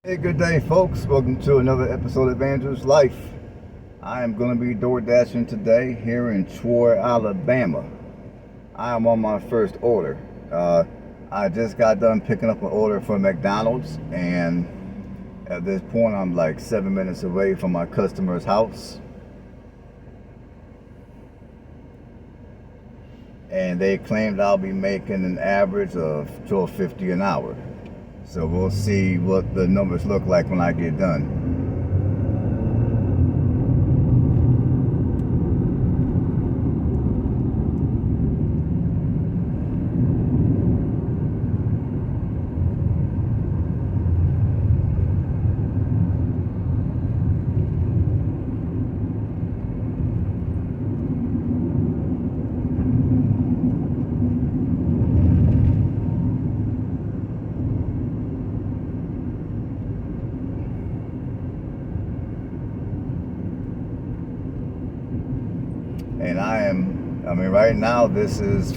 Hey, good day, folks. Welcome to another episode of Andrew's Life. I am going to be door dashing today here in Troy, Alabama. I am on my first order. I just got done picking up an order for McDonald's, and at this point, I'm like 7 minutes away from my customer's house. And they claimed I'll be making an average of $12.50 an hour. So we'll see what the numbers look like when I get done. And right now this is,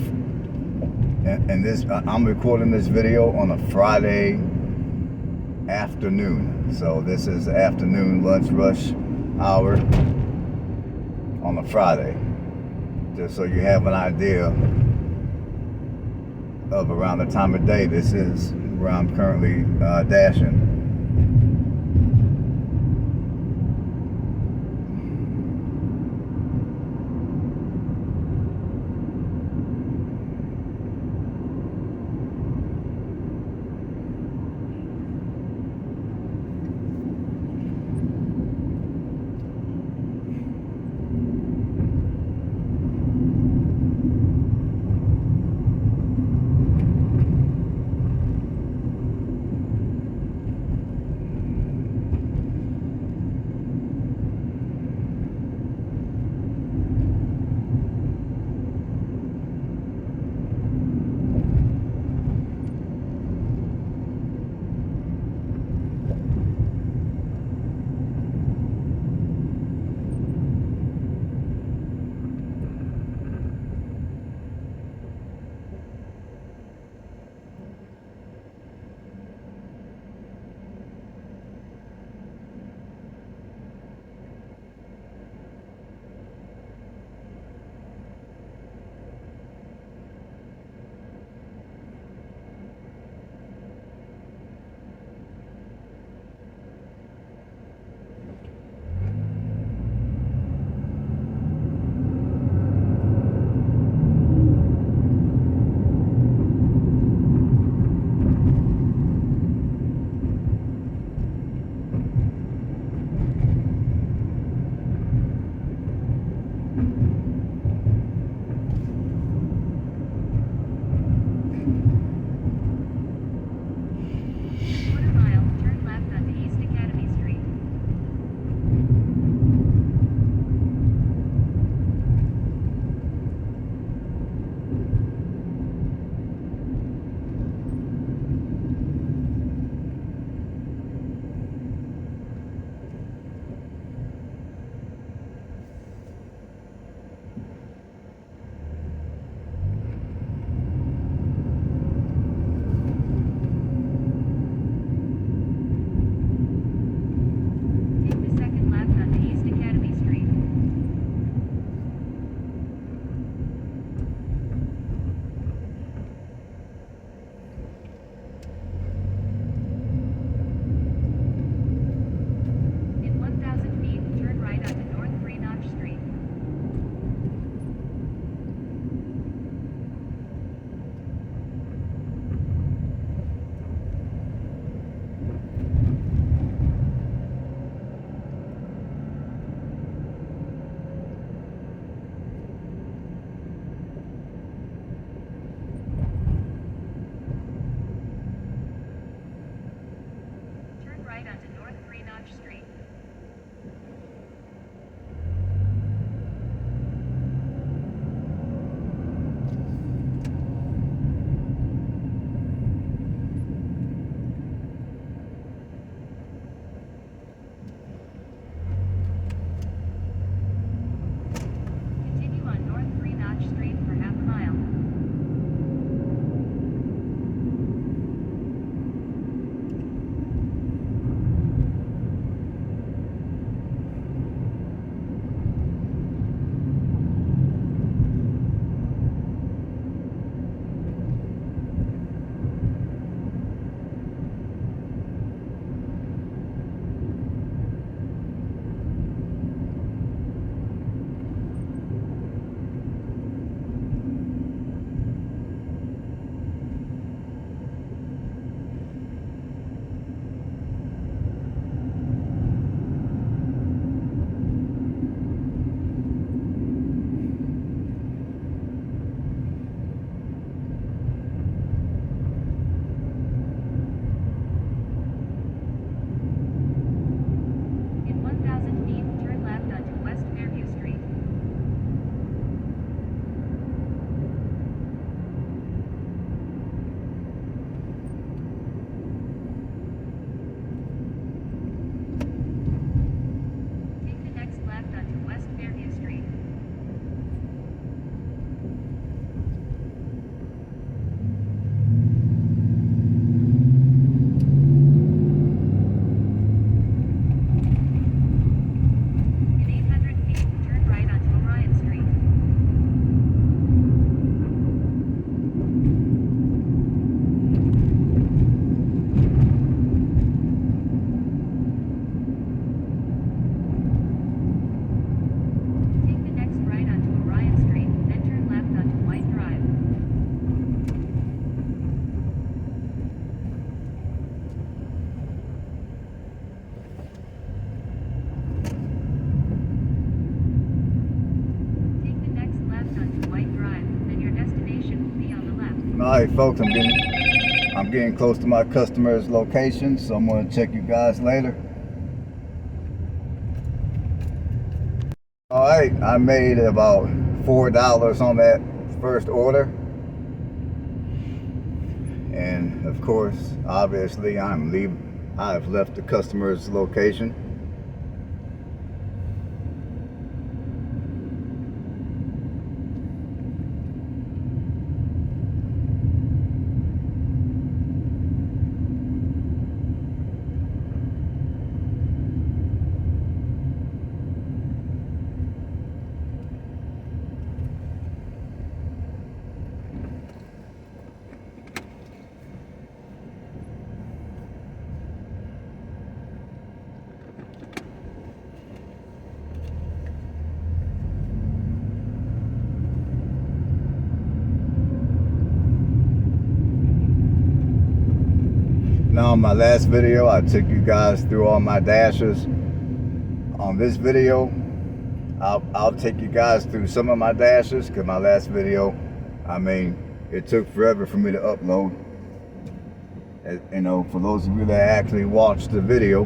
I'm recording this video on a Friday afternoon. So this is afternoon lunch rush hour on a Friday. Just so you have an idea of around the time of day this is, where I'm currently dashing. Alright folks, I'm getting close to my customer's location, so I'm gonna check you guys later. Alright, I made about $4 on that first order. And of course, obviously I've left the customer's location. Now, in my last video, I took you guys through all my dashes. On this video, I'll take you guys through some of my dashes, because my last video, I mean, it took forever for me to upload. You know, for those of you that actually watched the video,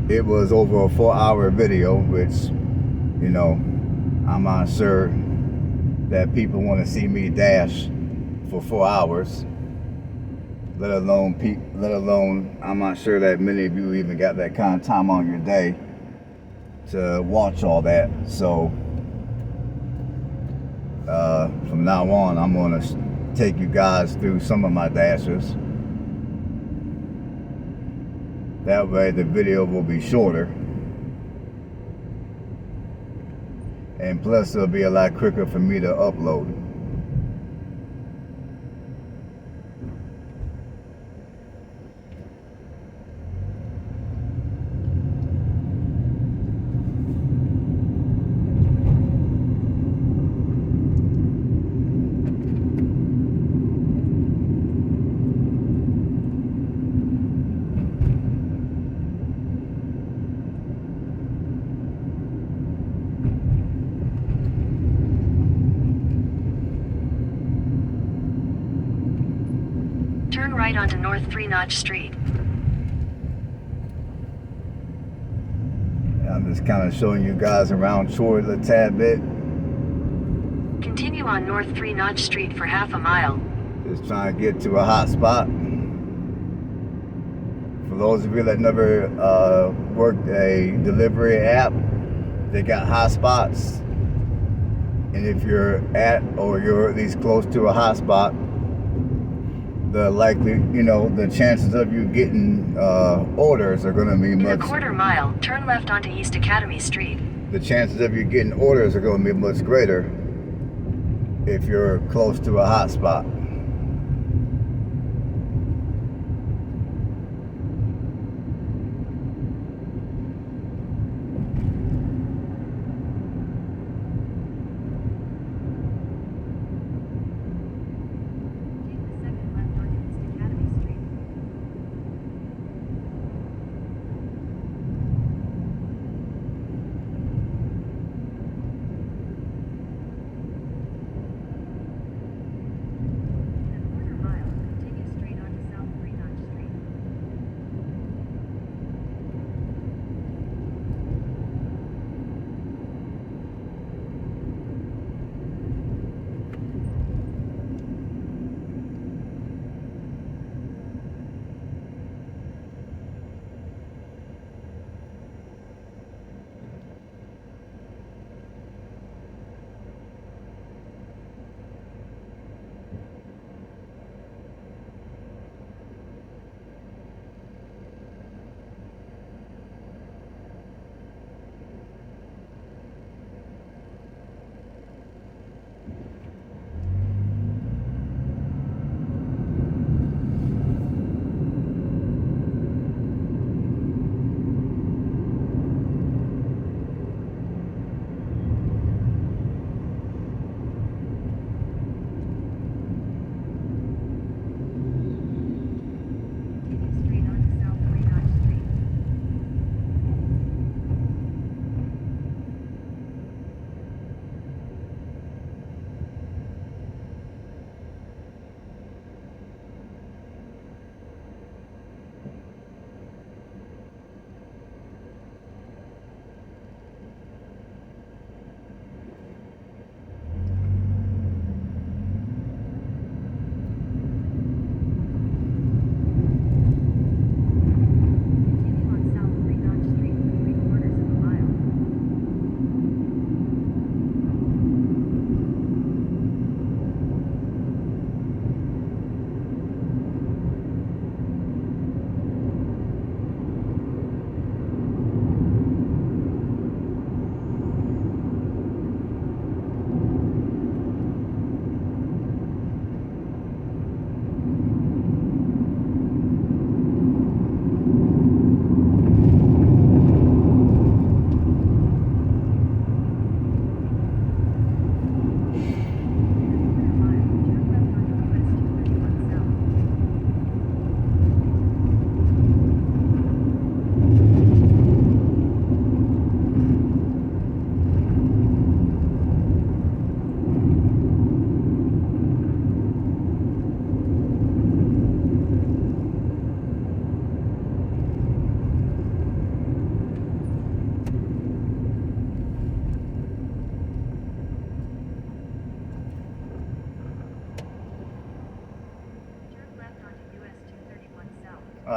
it was over a 4-hour video, which, you know, I'm not sure that people want to see me dash for 4 hours. Let alone, I'm not sure that many of you even got that kind of time on your day to watch all that. So from now on, I'm going to take you guys through some of my dashes. That way the video will be shorter, and plus it'll be a lot quicker for me to upload. Turn right onto North 3 Notch Street. I'm just kind of showing you guys around Troy a tad bit. Continue on North 3 Notch Street for half a mile. Just trying to get to a hot spot. For those of you that never worked a delivery app, they got hot spots. And if you're at, or you're at least close to a hot spot, the chances of you getting orders are going to be In much. a quarter mile, turn left onto East Academy Street. The chances of you getting orders are going to be much greater if you're close to a hot spot.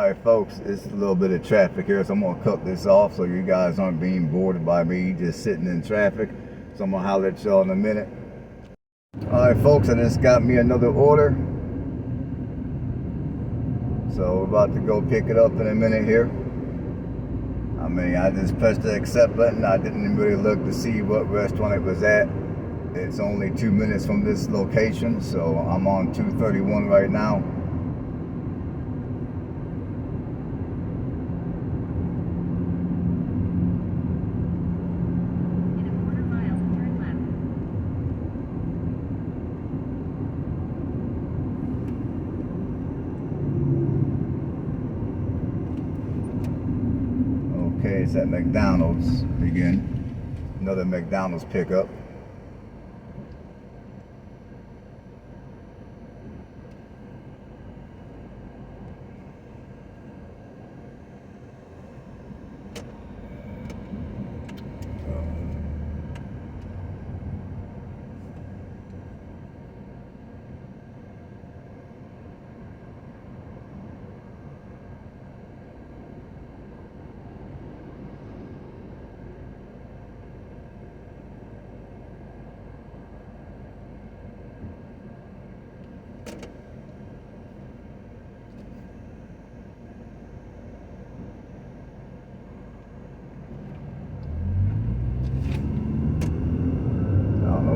Alright folks, it's a little bit of traffic here, so I'm going to cut this off so you guys aren't being bored by me just sitting in traffic. So I'm going to holler at y'all in a minute. Alright folks, I just got me another order. So we're about to go pick it up in a minute here. I mean, I just pressed the accept button. I didn't really look to see what restaurant it was at. It's only 2 minutes from this location, so I'm on 231 right now. Okay, it's at McDonald's again. Another McDonald's pickup.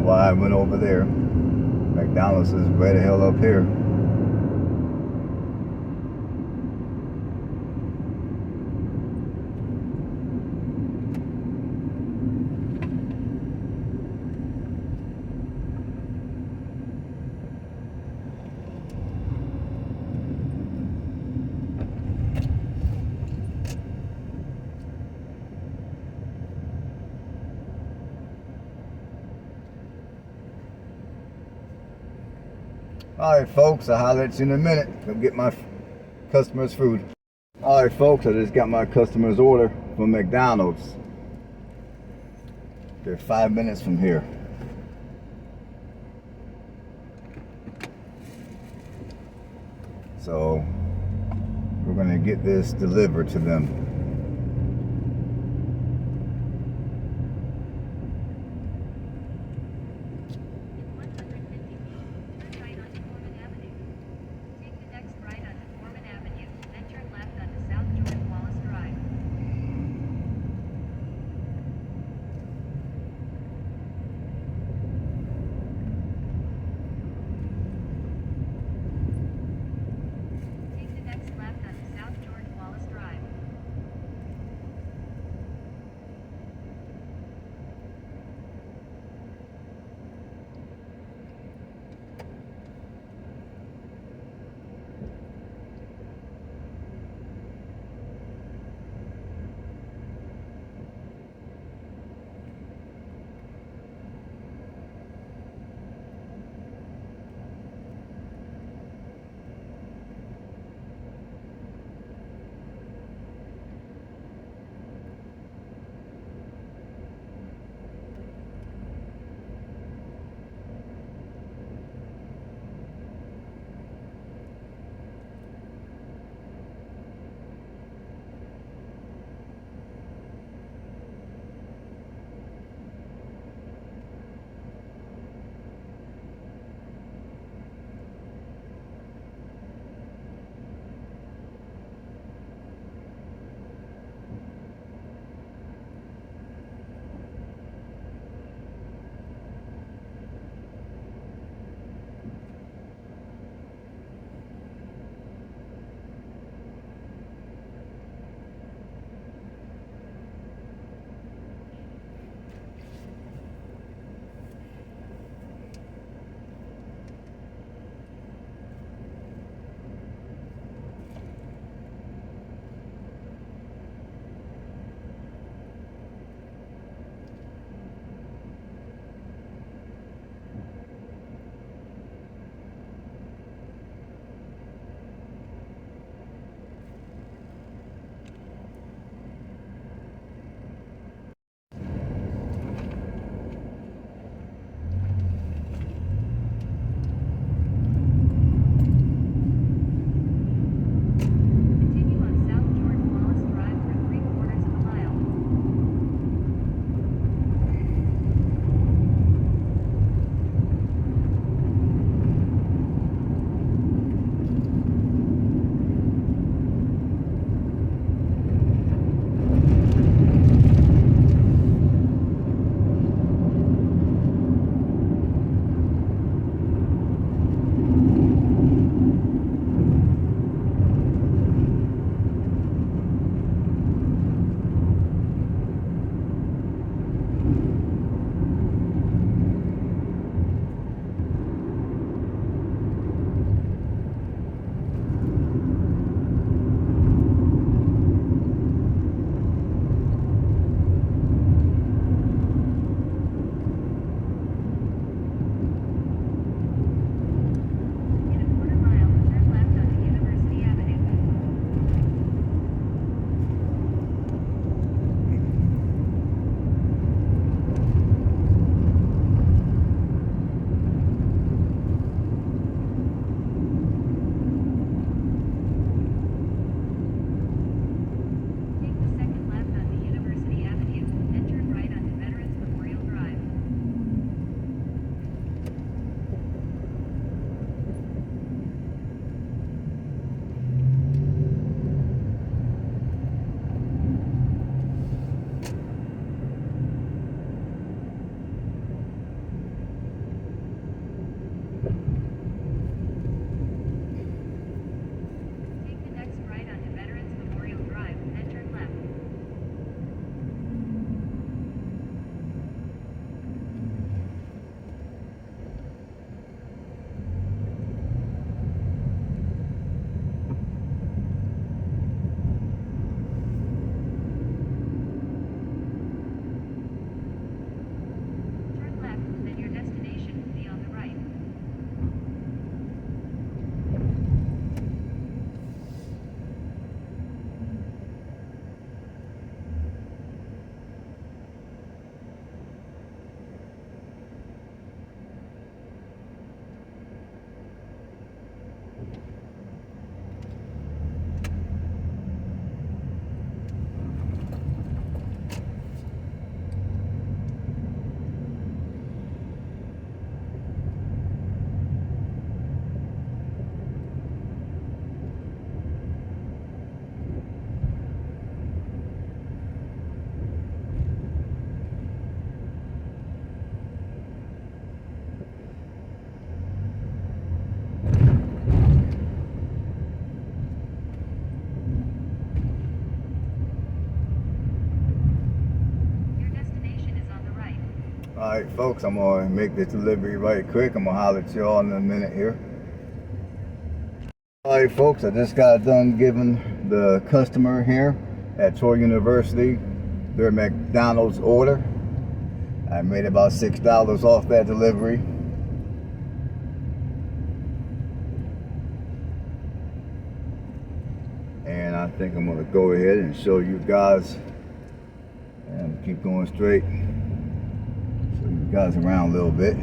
Why I went over there. McDonald's is way the hell up here. Alright folks, I'll holler at you in a minute. Go get my customers' food. Alright folks, I just got my customer's order from McDonald's. They're 5 minutes from here. So we're gonna get this delivered to them. Alright folks, I'm gonna make this delivery right quick. I'm gonna holler at y'all in a minute here. Alright folks, I just got done giving the customer here at Troy University their McDonald's order. I made about $6 off that delivery. And I think I'm gonna go ahead and show you guys, and keep going straight, show you guys around a little bit.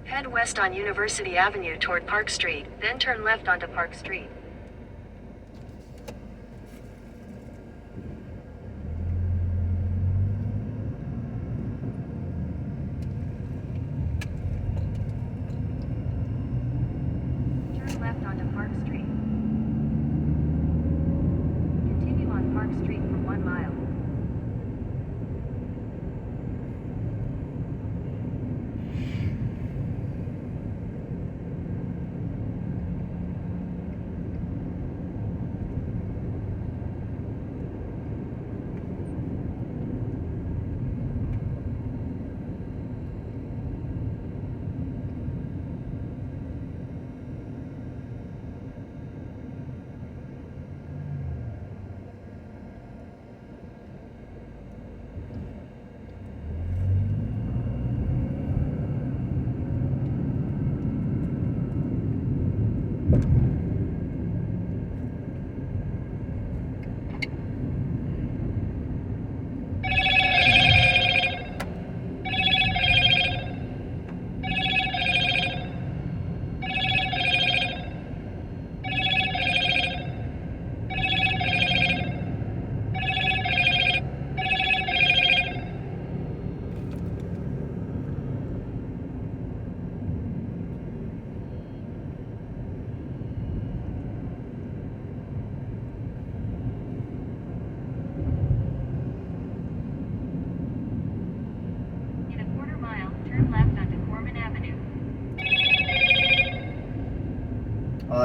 Head west on University Avenue toward Park Street, then turn left onto Park Street. Turn left onto Park Street. Continue on Park Street for 1 mile.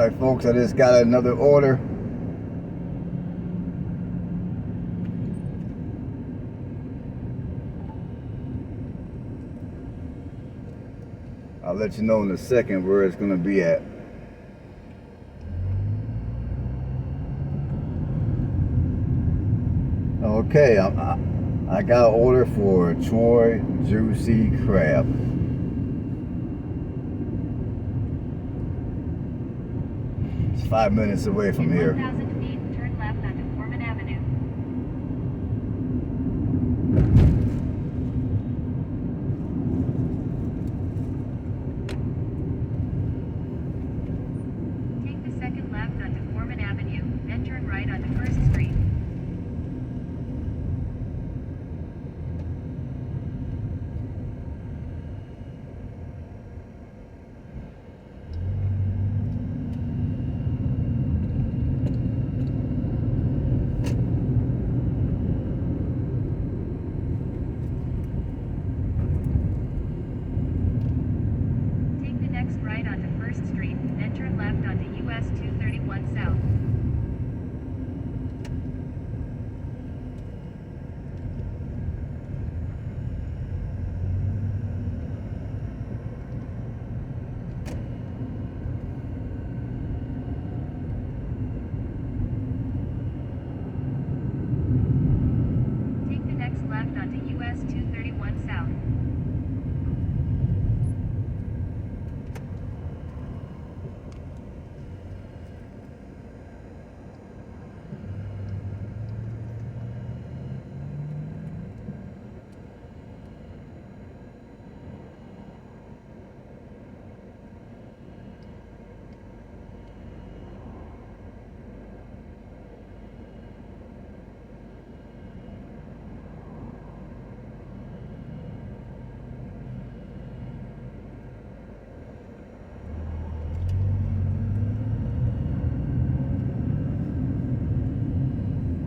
Alright folks, I just got another order. I'll let you know in a second where it's going to be at. Okay, I got an order for Troy Juicy Crab. It's 5 minutes away from here. 1,000 feet, turn left onto Foreman Avenue. Take the second left onto Foreman Avenue, then turn right onto 1st Street. Right onto 1st Street, then turn left onto US 231 South. Take the next left onto US 231 South.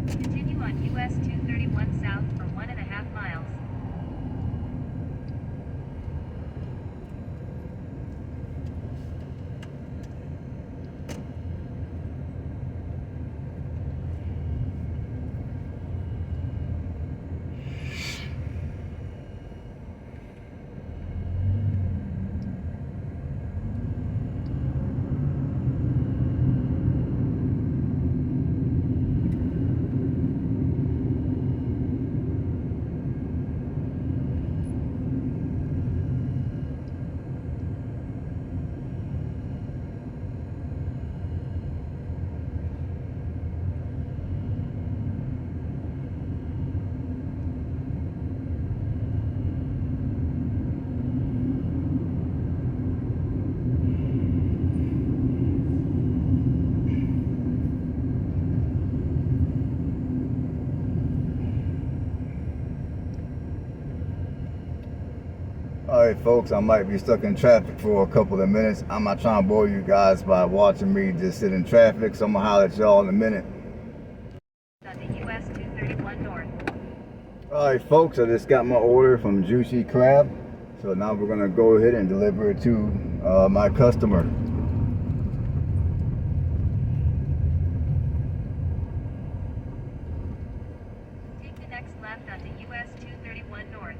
Continue on US 231 South for 1.5 miles. Alright folks, I might be stuck in traffic for a couple of minutes. I'm not trying to bore you guys by watching me just sit in traffic, so I'm going to holler at y'all in a minute. US 231 North. Alright folks, I just got my order from Juicy Crab. So now we're going to go ahead and deliver it to my customer. Take the next left onto US 231 North.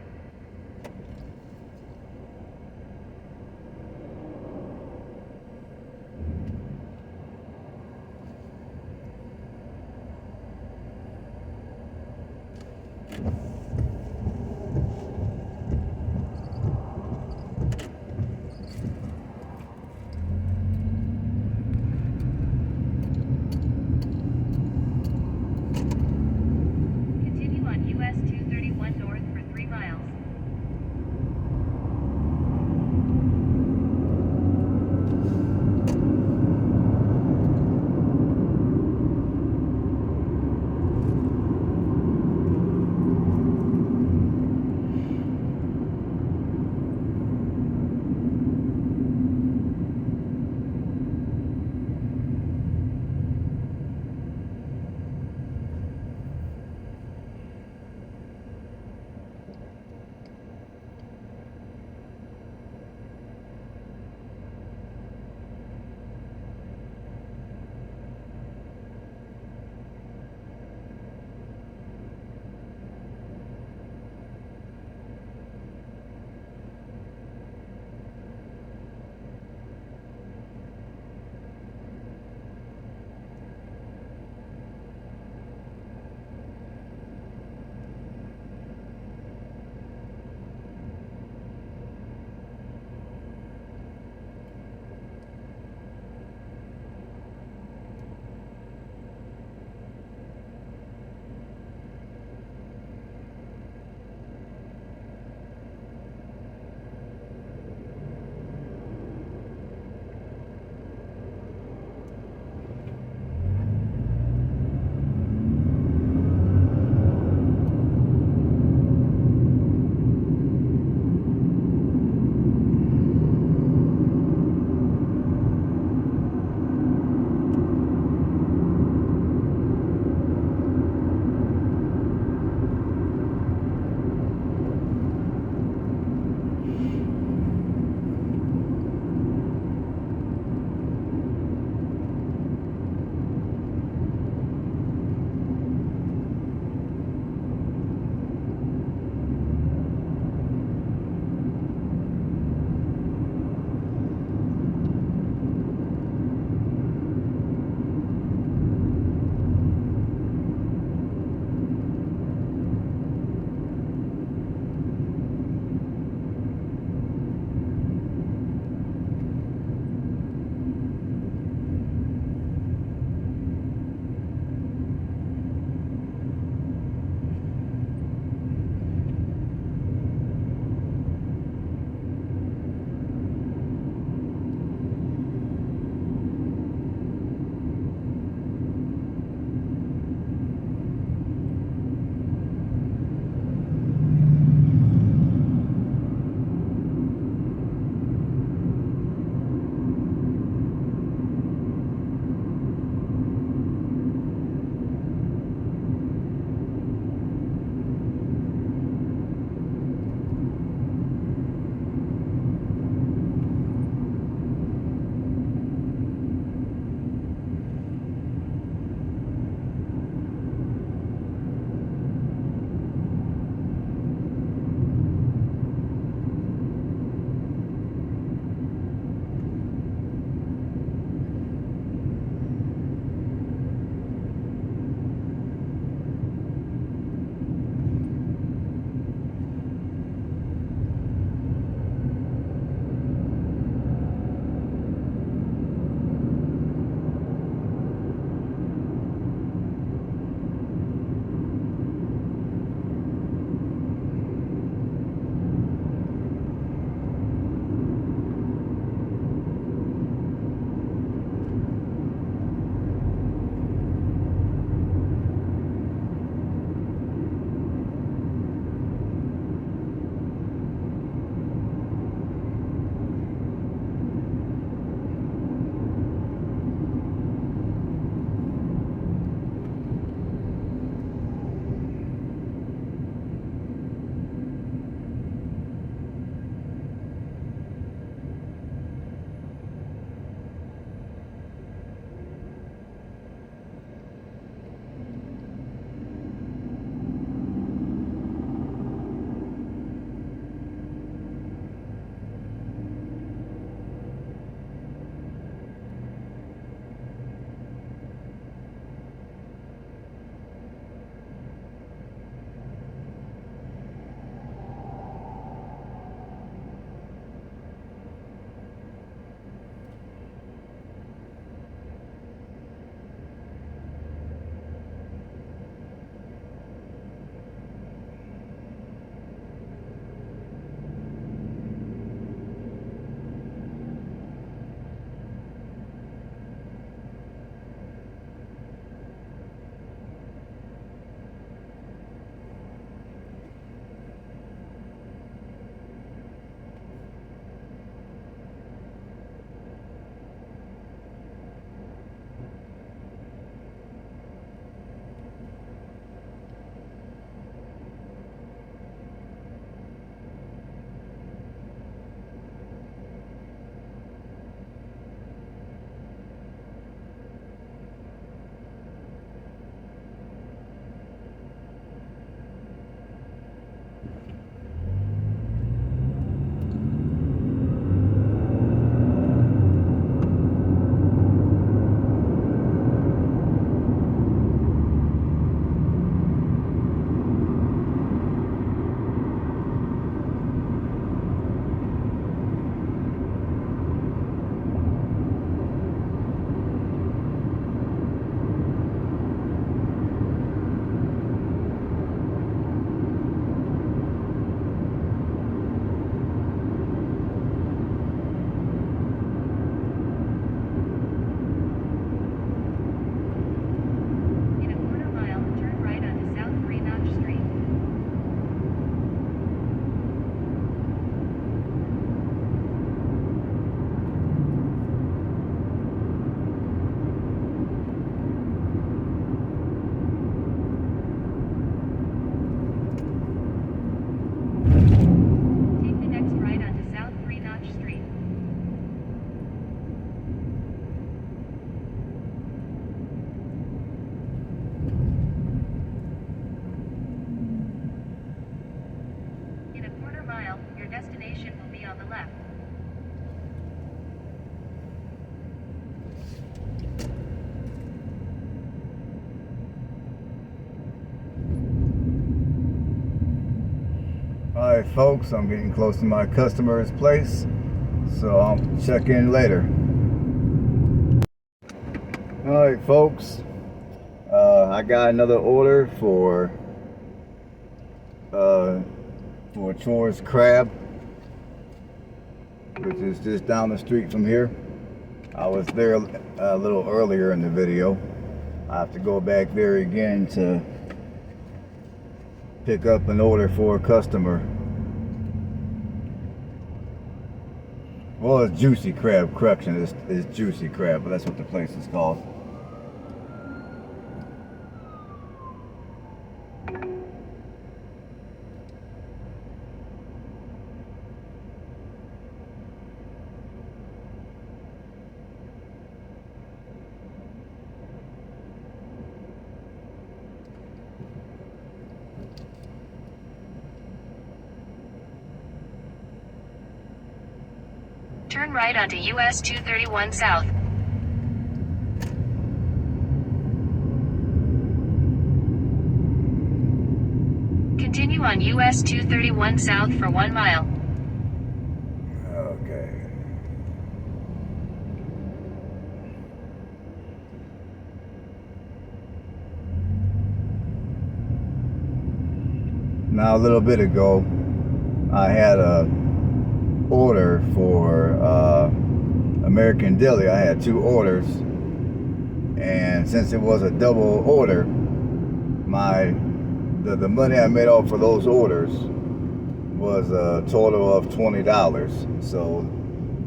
Alright folks, I'm getting close to my customer's place, so I'll check in later. Alright folks, I got another order for Chore's Crab, which is just down the street from here. I was there a little earlier in the video. I have to go back there again to pick up an order for a customer. Well, it's Juicy Crab. Correction, it's Juicy Crab, but that's what the place is called. Turn right onto US 231 South. Continue on US 231 South for 1 mile. Okay. Now a little bit ago, I had a order for American Deli. I had 2 orders, and since it was a double order, the money I made off for those orders was a total of $20. So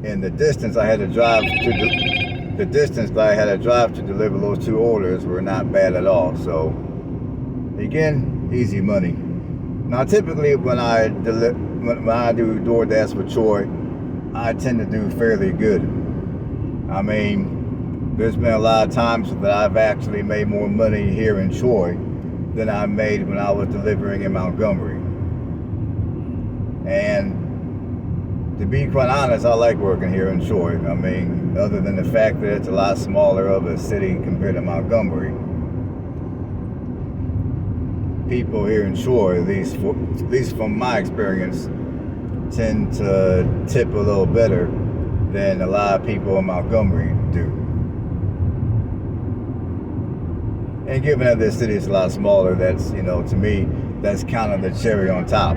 in the distance I had to drive to the distance that I had to drive to deliver those 2 orders were not bad at all. So again, easy money. Now typically when I do DoorDash for Troy, I tend to do fairly good. I mean, there's been a lot of times that I've actually made more money here in Troy than I made when I was delivering in Montgomery. And to be quite honest, I like working here in Troy. I mean, other than the fact that it's a lot smaller of a city compared to Montgomery, people here in Troy, at least from my experience, tend to tip a little better than a lot of people in Montgomery do. And given that this city is a lot smaller, that's, you know, to me, that's kind of the cherry on top.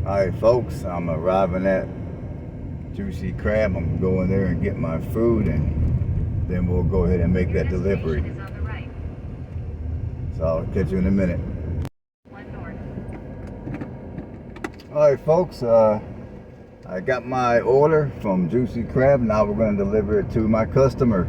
Alright folks, I'm arriving at Juicy Crab. I'm going to go in there and get my food, and then we'll go ahead and make that delivery. So I'll catch you in a minute. Alright folks, I got my order from Juicy Crab. Now we're going to deliver it to my customer.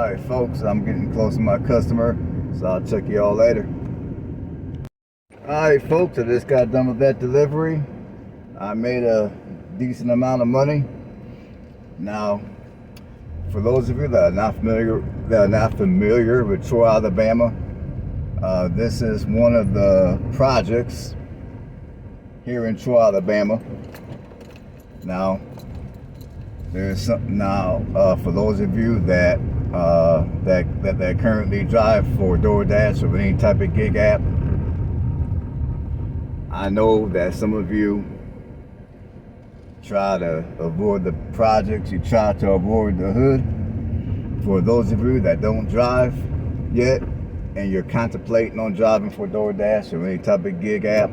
Alright folks, I'm getting close to my customer, so I'll check you all later. Alright folks, I just got done with that delivery. I made a decent amount of money. Now, for those of you that are not familiar with Troy, Alabama, this is one of the projects here in Troy, Alabama. Now, there's something now for those of you that that currently drive for DoorDash or any type of gig app. I know that some of you try to avoid the projects, you try to avoid the hood. For those of you that don't drive yet and you're contemplating on driving for DoorDash or any type of gig app,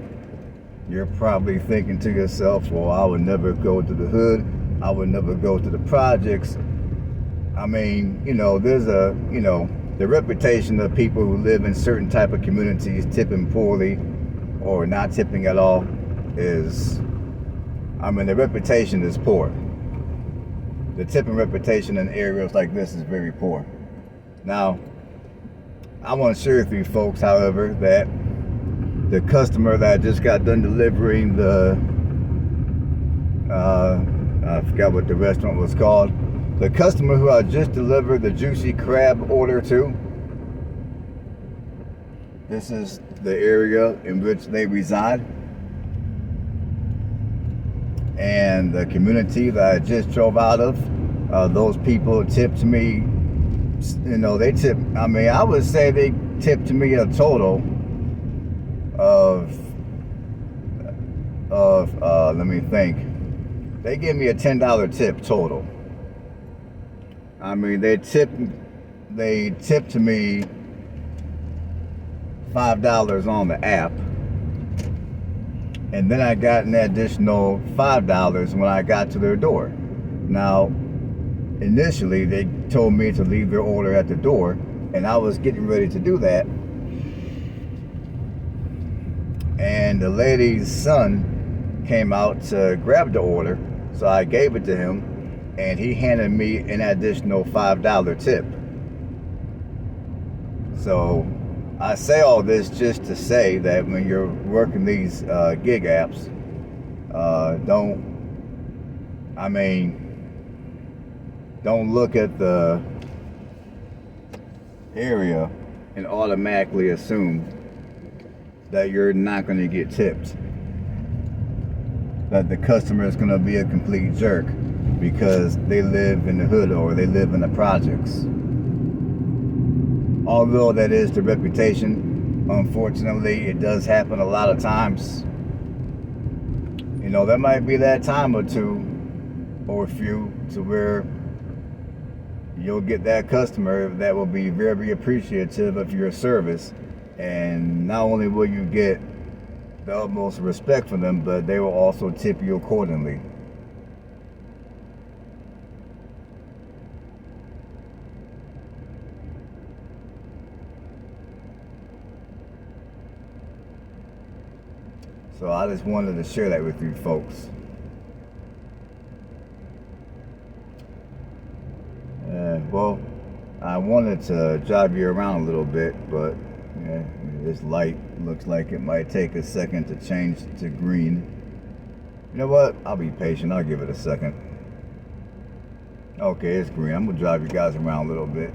you're probably thinking to yourself, well, I would never go to the hood, I would never go to the projects. I mean, you know, there's the reputation of people who live in certain type of communities tipping poorly or not tipping at all is, I mean, the reputation is poor. The tipping reputation in areas like this is very poor. Now, I want to share with you folks, however, that the customer that I just got done delivering I forgot what the restaurant was called. The customer who I just delivered the juicy crab order to, this is the area in which they reside. And the community that I just drove out of, those people tipped me, you know, they tipped, I mean, I would say they tipped me a total of let me think. They gave me a $10 tip total. I mean, they tipped me $5 on the app, and then I got an additional $5 when I got to their door. Now, initially they told me to leave their order at the door, and I was getting ready to do that, and the lady's son came out to grab the order, so I gave it to him, and he handed me an additional $5 tip. So I say all this just to say that when you're working these gig apps, don't look at the area and automatically assume that you're not going to get tipped, that the customer is going to be a complete jerk because they live in the hood or they live in the projects. Although that is the reputation, unfortunately, it does happen a lot of times. You know, there might be that time or two or a few to where you'll get that customer that will be very appreciative of your service, and not only will you get the utmost respect from them, but they will also tip you accordingly. So I just wanted to share that with you folks. Well, I wanted to drive you around a little bit, but yeah, this light looks like it might take a second to change to green. You know what? I'll be patient. I'll give it a second. Okay, it's green. I'm gonna drive you guys around a little bit.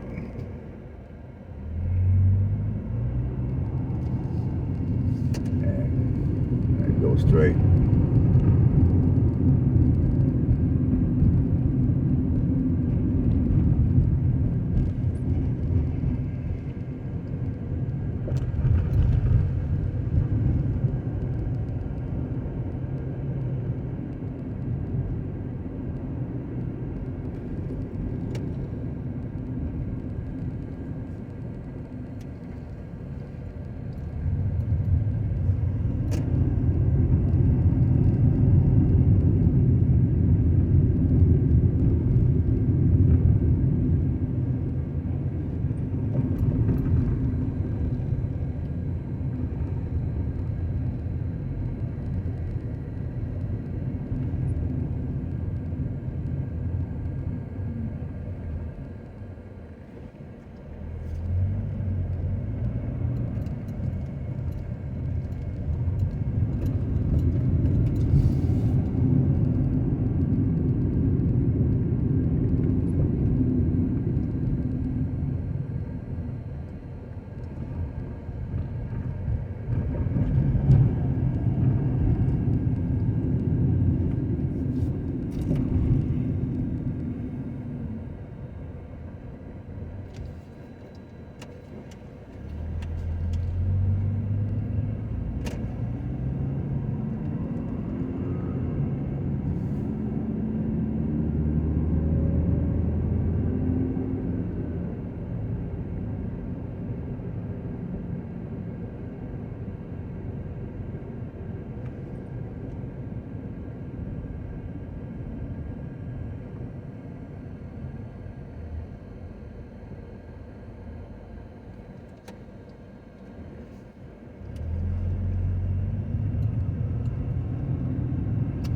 And go straight.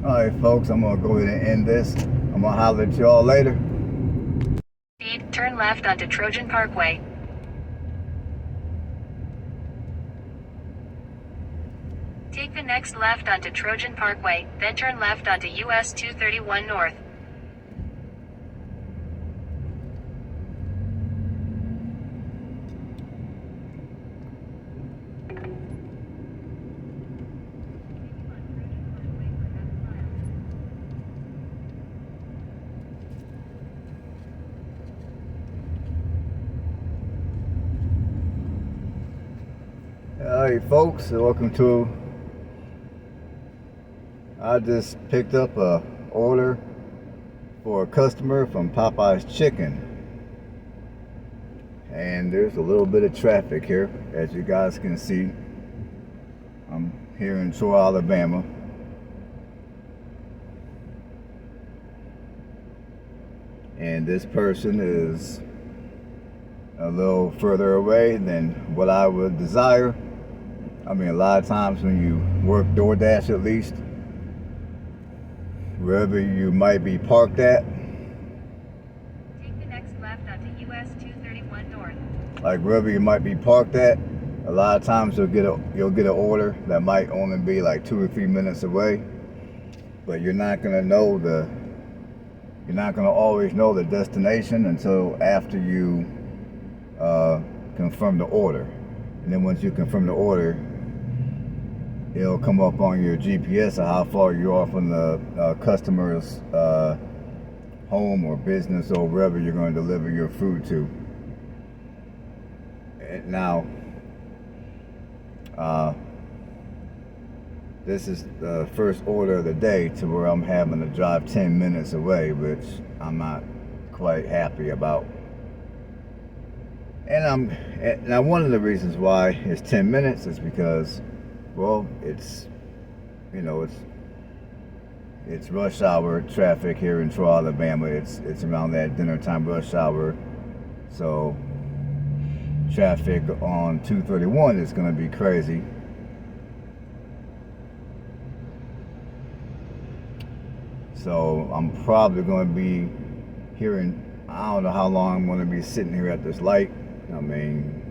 Alright folks, I'm gonna go ahead and end this. I'm gonna holler at y'all later. Turn left onto Trojan Parkway. Take the next left onto Trojan Parkway, then turn left onto US 231 North. Alright folks, welcome to, I just picked up a order for a customer from Popeye's Chicken. And there's a little bit of traffic here, as you guys can see. I'm here in Troy, Alabama. And this person is a little further away than what I would desire. I mean, a lot of times when you work DoorDash, at least, wherever you might be parked at, take the next left onto US 231 North. Like wherever you might be parked at, a lot of times you'll get an order that might only be like 2 or 3 minutes away, but you're not gonna always know the destination until after you confirm the order. And then once you confirm the order, it'll come up on your GPS of how far you are from the customer's home or business or wherever you're going to deliver your food to. And now, this is the first order of the day to where I'm having to drive 10 minutes away, which I'm not quite happy about. And now one of the reasons why it's 10 minutes is because, well, it's rush hour traffic here in Troy, Alabama. It's around that dinner time rush hour. So traffic on 231 is going to be crazy. So I'm probably going to be hearing, I don't know how long I'm going to be sitting here at this light. I mean,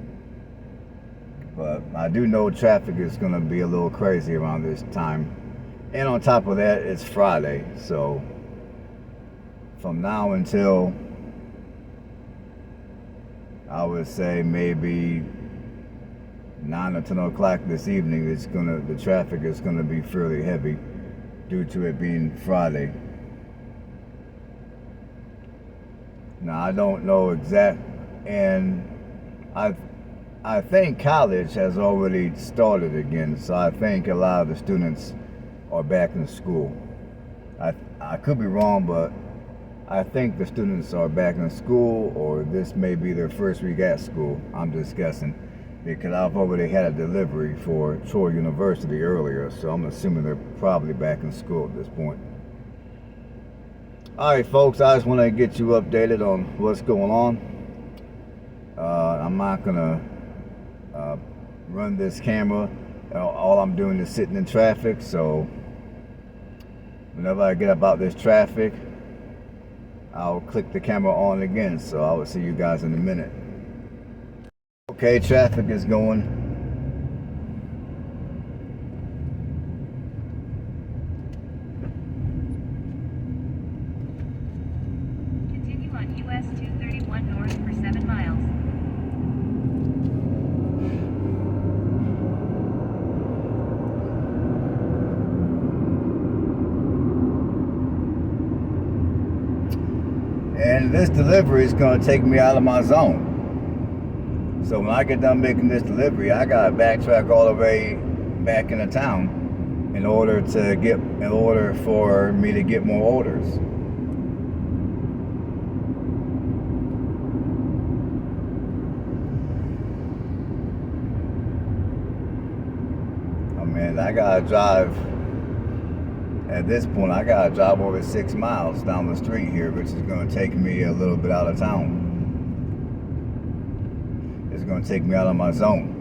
but I do know traffic is going to be a little crazy around this time. And on top of that, it's Friday. So from now until, I would say maybe 9 or 10 o'clock this evening, the traffic is going to be fairly heavy due to it being Friday. Now, I don't know exact, and I think college has already started again, so I think a lot of the students are back in school. I could be wrong, but I think the students are back in school, or this may be their first week at school. I'm just guessing, because I've already had a delivery for Troy University earlier, so I'm assuming they're probably back in school at this point. Alright folks, I just want to get you updated on what's going on. I'm not gonna run this camera. All I'm doing is sitting in traffic, so whenever I get about this traffic, I'll click the camera on again. So I will see you guys in a minute. Okay, traffic is going. Continue on US 231 North for 7 miles. And this delivery is going to take me out of my zone. So when I get done making this delivery, I got to backtrack all the way back into town in order for me to get more orders. I mean, I got to drive. At this point, I gotta drive over 6 miles down the street here, which is gonna take me a little bit out of town. It's gonna take me out of my zone.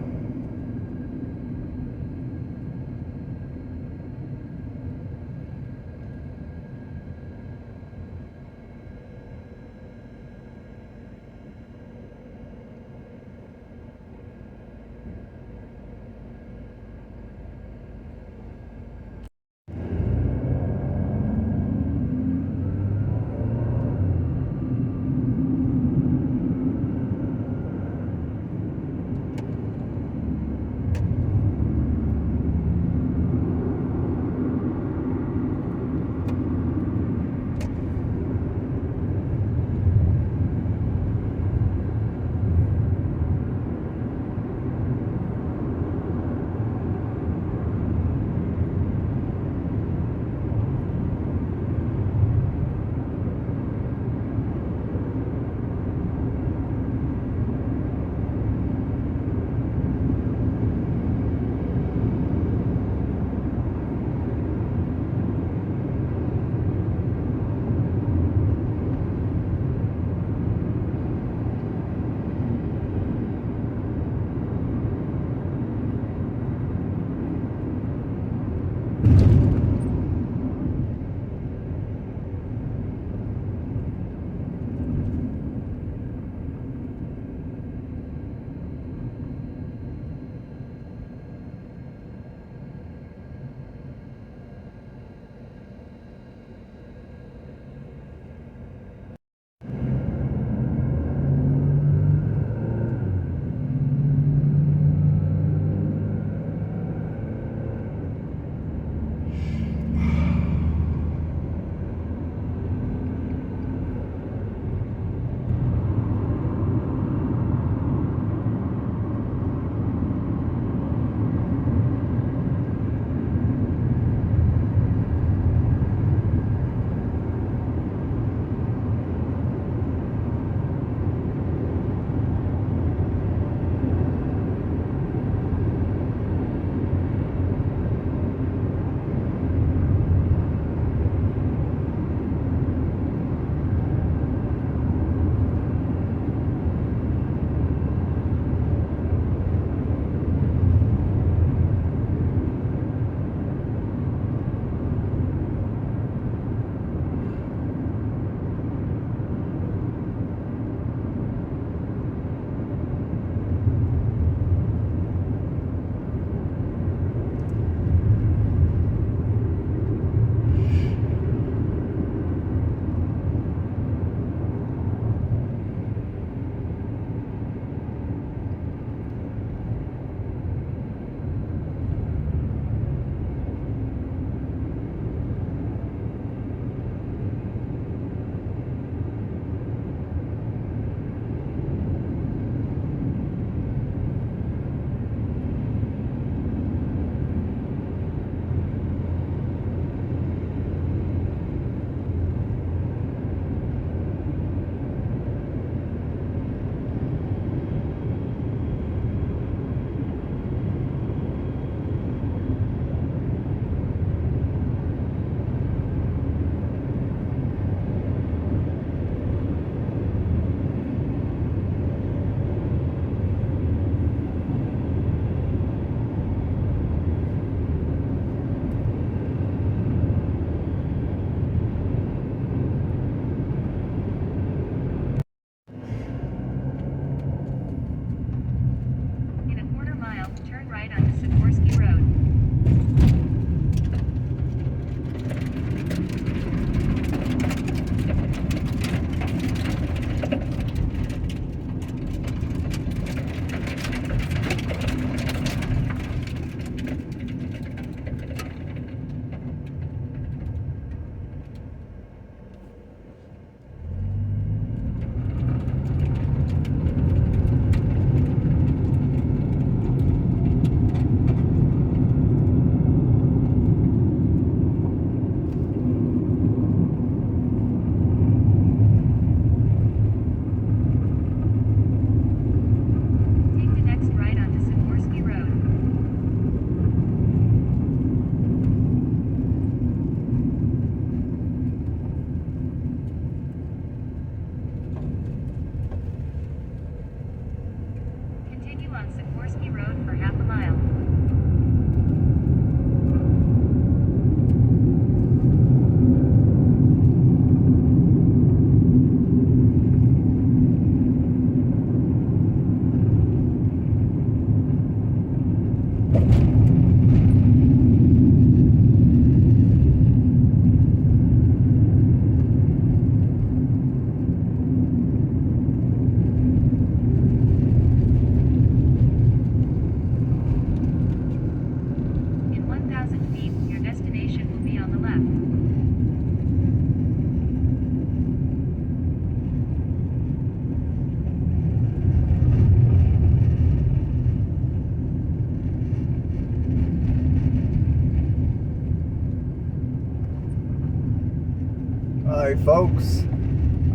Alright folks,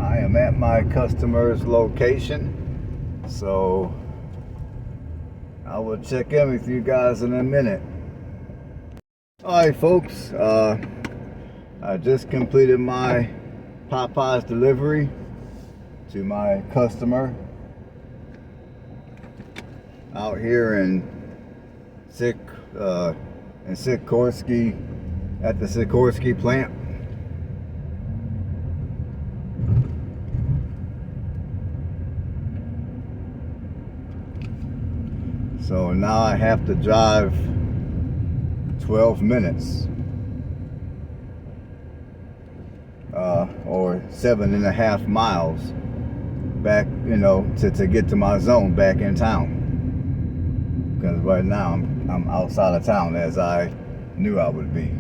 I am at my customer's location, so I will check in with you guys in a minute. Alright folks, I just completed my Popeye's delivery to my customer out here in Sikorsky, at the Sikorsky plant. So now I have to drive 12 minutes or 7.5 miles back, to get to my zone back in town. Because right now I'm outside of town as I knew I would be.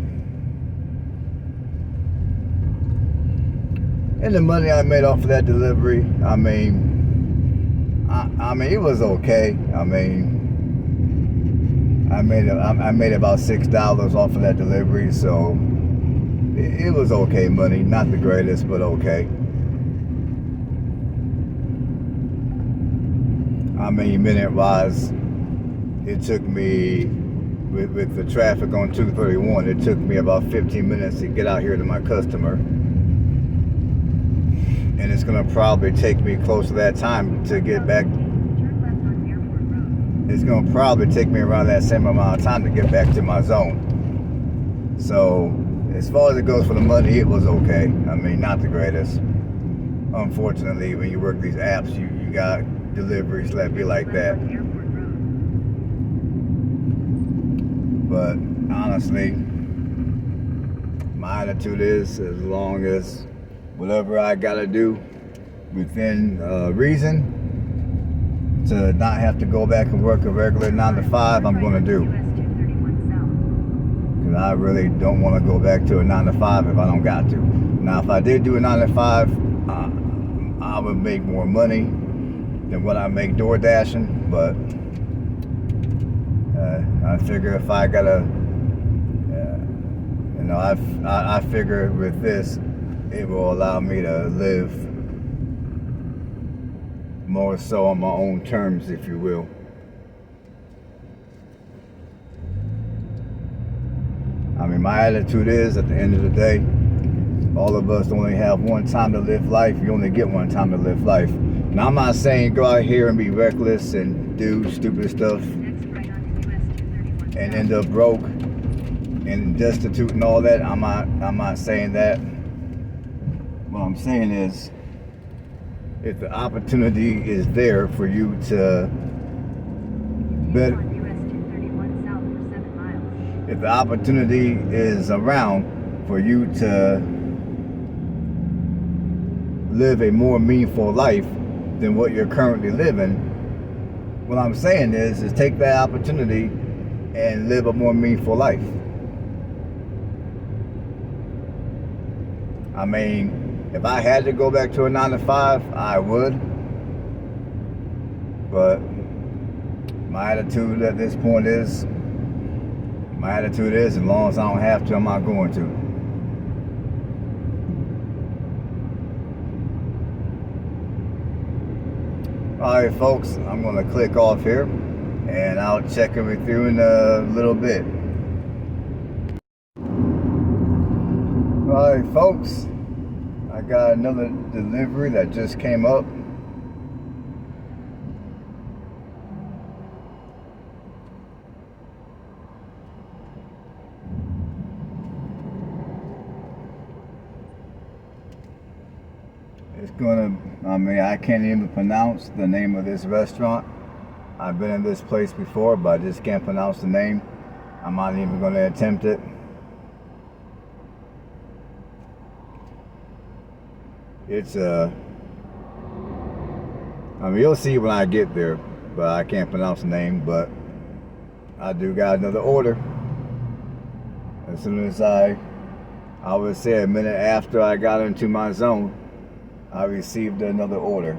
And the money I made off of that delivery, I mean it was okay. I made about $6 off of that delivery, so it was okay money. Not the greatest, but okay. Minute-wise, it took me, with the traffic on 231, it took me about 15 minutes to get out here to my customer. And it's gonna probably take me close to that time to get back. It's gonna probably take me around that same amount of time to get back to my zone. So as far as it goes for the money, it was okay. Not the greatest. Unfortunately, when you work these apps, you got deliveries that be like that. But honestly, my attitude is, as long as whatever I gotta do within reason to not have to go back and work a regular 9 to 5, I'm gonna do. Because I really don't want to go back to a 9 to 5 if I don't got to. Now, if I did do a 9 to 5, I would make more money than what I make door dashing. But I figure if I gotta, I figure with this, it will allow me to live more so on my own terms, if you will. My attitude is, at the end of the day, all of us only have one time to live life. You only get one time to live life. Now, I'm not saying go out here and be reckless and do stupid stuff and end up broke and destitute and all that. I'm not saying that. What I'm saying is, if the opportunity is there for you to better, if the opportunity is around for you to live a more meaningful life than what you're currently living, what I'm saying is take that opportunity and live a more meaningful life. If I had to go back to a 9 to 5, I would. But my attitude at this point is, as long as I don't have to, I'm not going to. Alright folks, I'm going to click off here and I'll check in with you in a little bit. Alright folks, I got another delivery that just came up. It's gonna, I can't even pronounce the name of this restaurant. I've been in this place before, but I just can't pronounce the name. I'm not even gonna attempt it. It's you'll see when I get there, but I can't pronounce the name. But I do got another order. As soon as I would say a minute after I got into my zone, I received another order.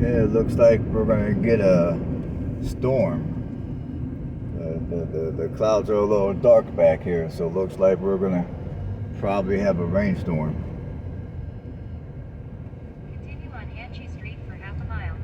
Yeah, it looks like we're gonna get a storm. The clouds are a little dark back here, so it looks like we're gonna probably have a rainstorm. Continue on Hanchey Street for half a mile.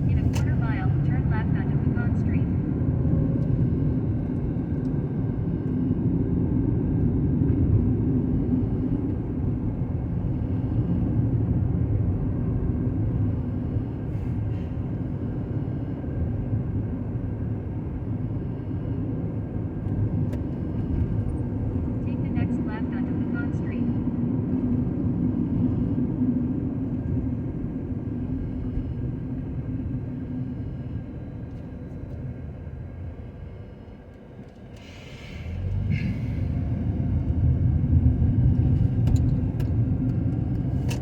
In a quarter mile, turn left onto Pecan Street. Take the next left onto Pecan Street.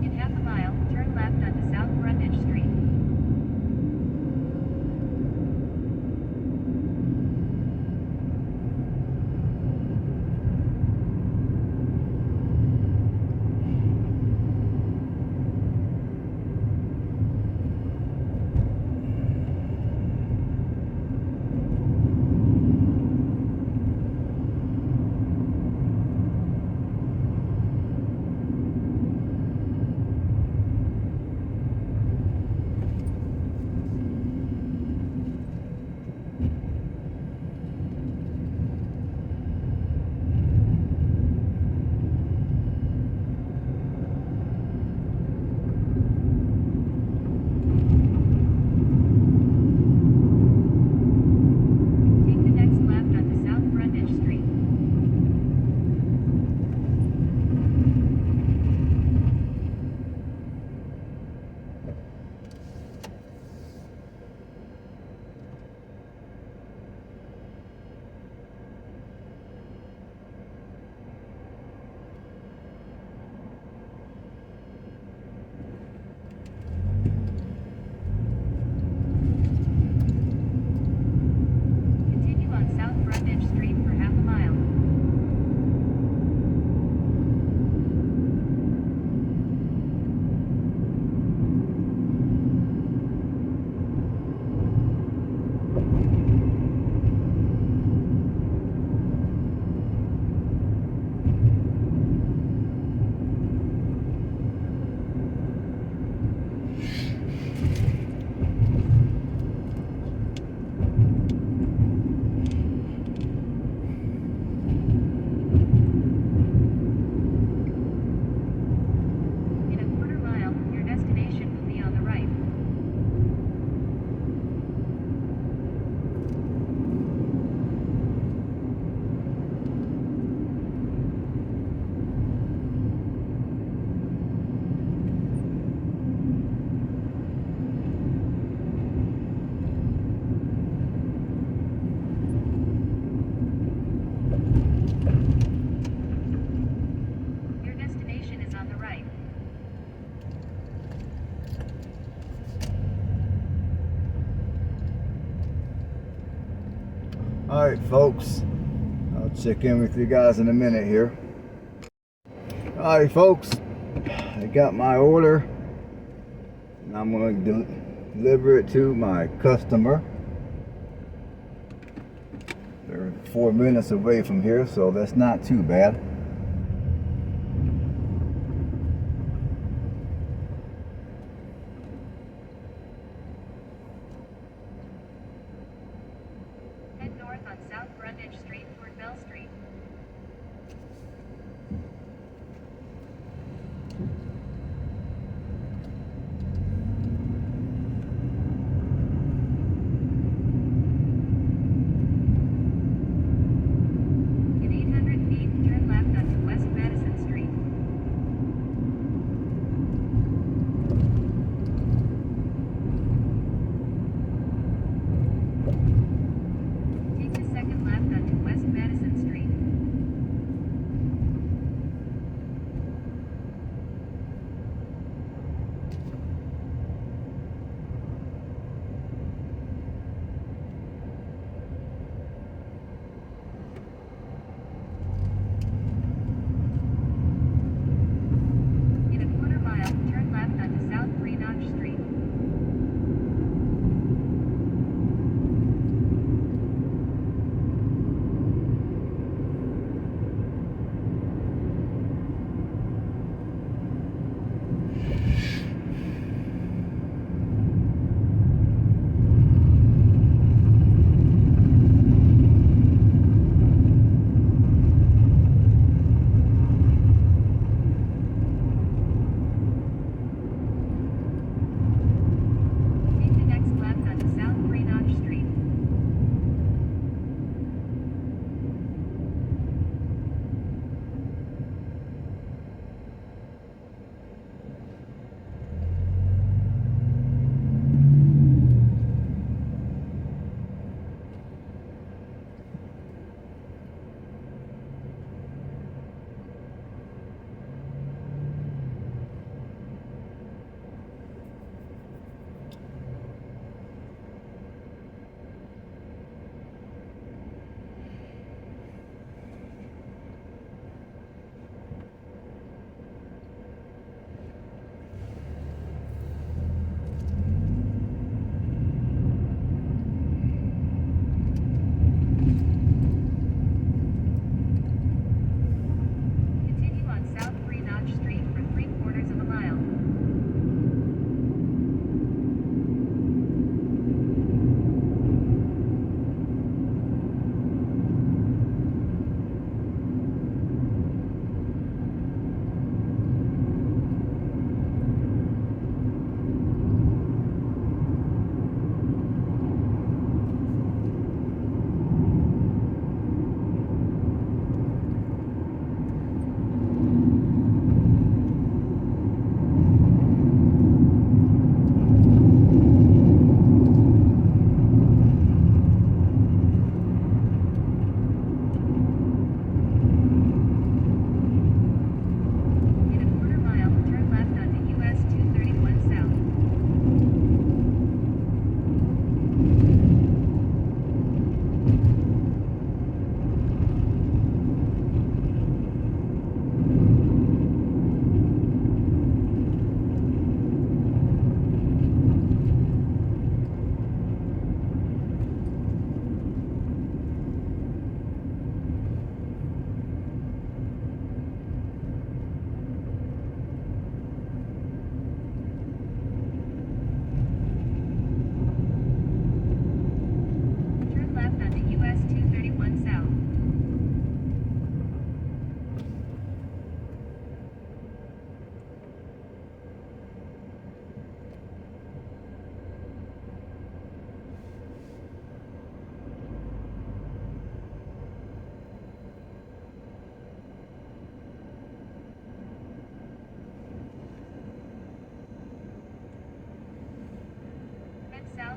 In half a mile, turn left onto South Brundage Street. Take the next left onto South Brundage Street. Continue on South Brundage Street for half a mile. In a quarter mile, your destination will be on the right. Your destination is on the right. All right, folks. I'll check in with you guys in a minute here. All right, folks. I got my order, and I'm gonna deliver it to my customer. They're 4 minutes away from here, so that's not too bad. Head north on South Brundage Street toward Bell Street. In 800 feet, turn left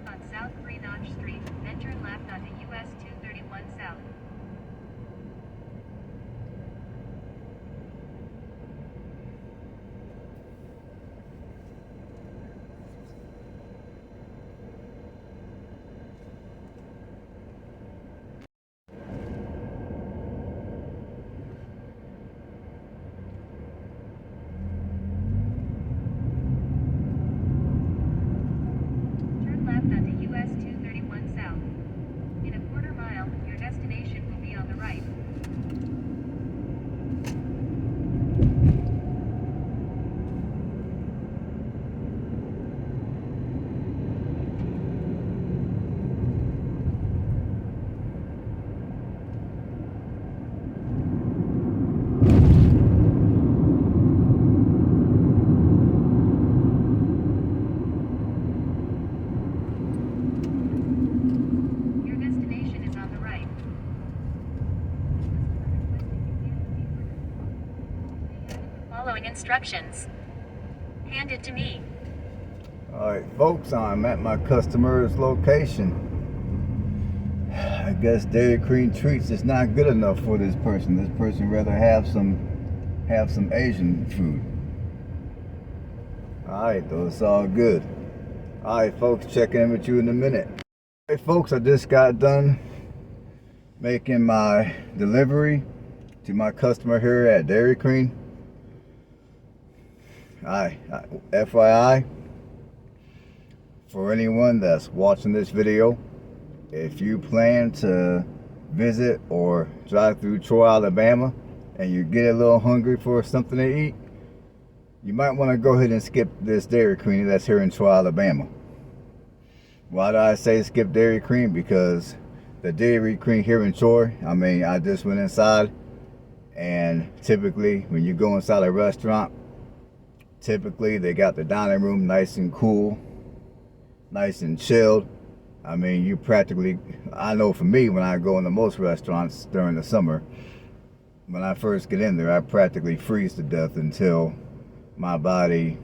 left on South 3 Notch Street, then turn left onto US 231 South. Turn left onto US 231 South. In a quarter mile, your destination will be on the right. Your destination is on the right. Following instructions. Hand it to me. Alright folks, I'm at my customer's location. I guess Dairy Queen treats is not good enough for this person. This person rather have some Asian food. Alright though, it's all good. Alright folks, checking in with you in a minute. Hey folks, I just got done making my delivery to my customer here at Dairy Queen. FYI, for anyone that's watching this video, if you plan to visit or drive through Troy, Alabama, and you get a little hungry for something to eat, you might want to go ahead and skip this Dairy Queen that's here in Troy, Alabama. Why do I say skip Dairy Queen? Because the Dairy Queen here in Troy, I just went inside, and typically when you go inside a restaurant, typically they got the dining room nice and cool, nice and chilled. You practically, I know for me, when I go into most restaurants during the summer, when I first get in there, I practically freeze to death until my body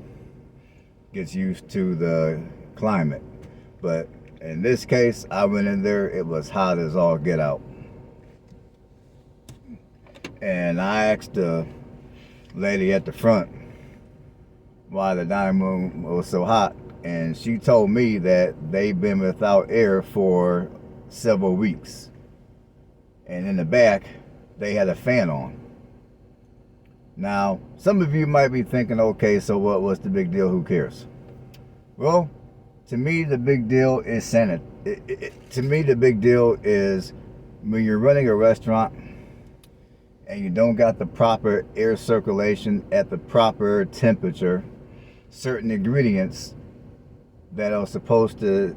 gets used to the climate. But in this case, I went in there, it was hot as all get out. And I asked the lady at the front why the dining room was so hot, and she told me that they've been without air for several weeks, and in the back they had a fan on. Now some of you might be thinking, okay, so what's the big deal, who cares? Well, to me the big deal is to me the big deal is when you're running a restaurant and you don't got the proper air circulation at the proper temperature, certain ingredients that are supposed to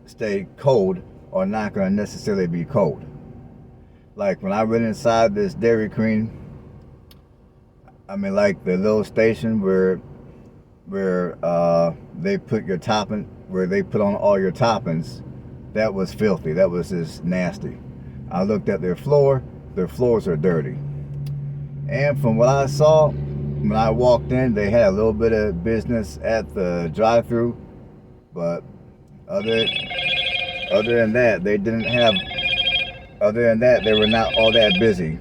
stay cold are not going to necessarily be cold. Like when I went inside this Dairy Queen, like the little station where they put your topping, where they put on all your toppings, that was filthy. That was just nasty. I looked at their floors are dirty. And from what I saw, when I walked in, they had a little bit of business at the drive-thru, but other than that, they didn't have. Other than that, they were not all that busy.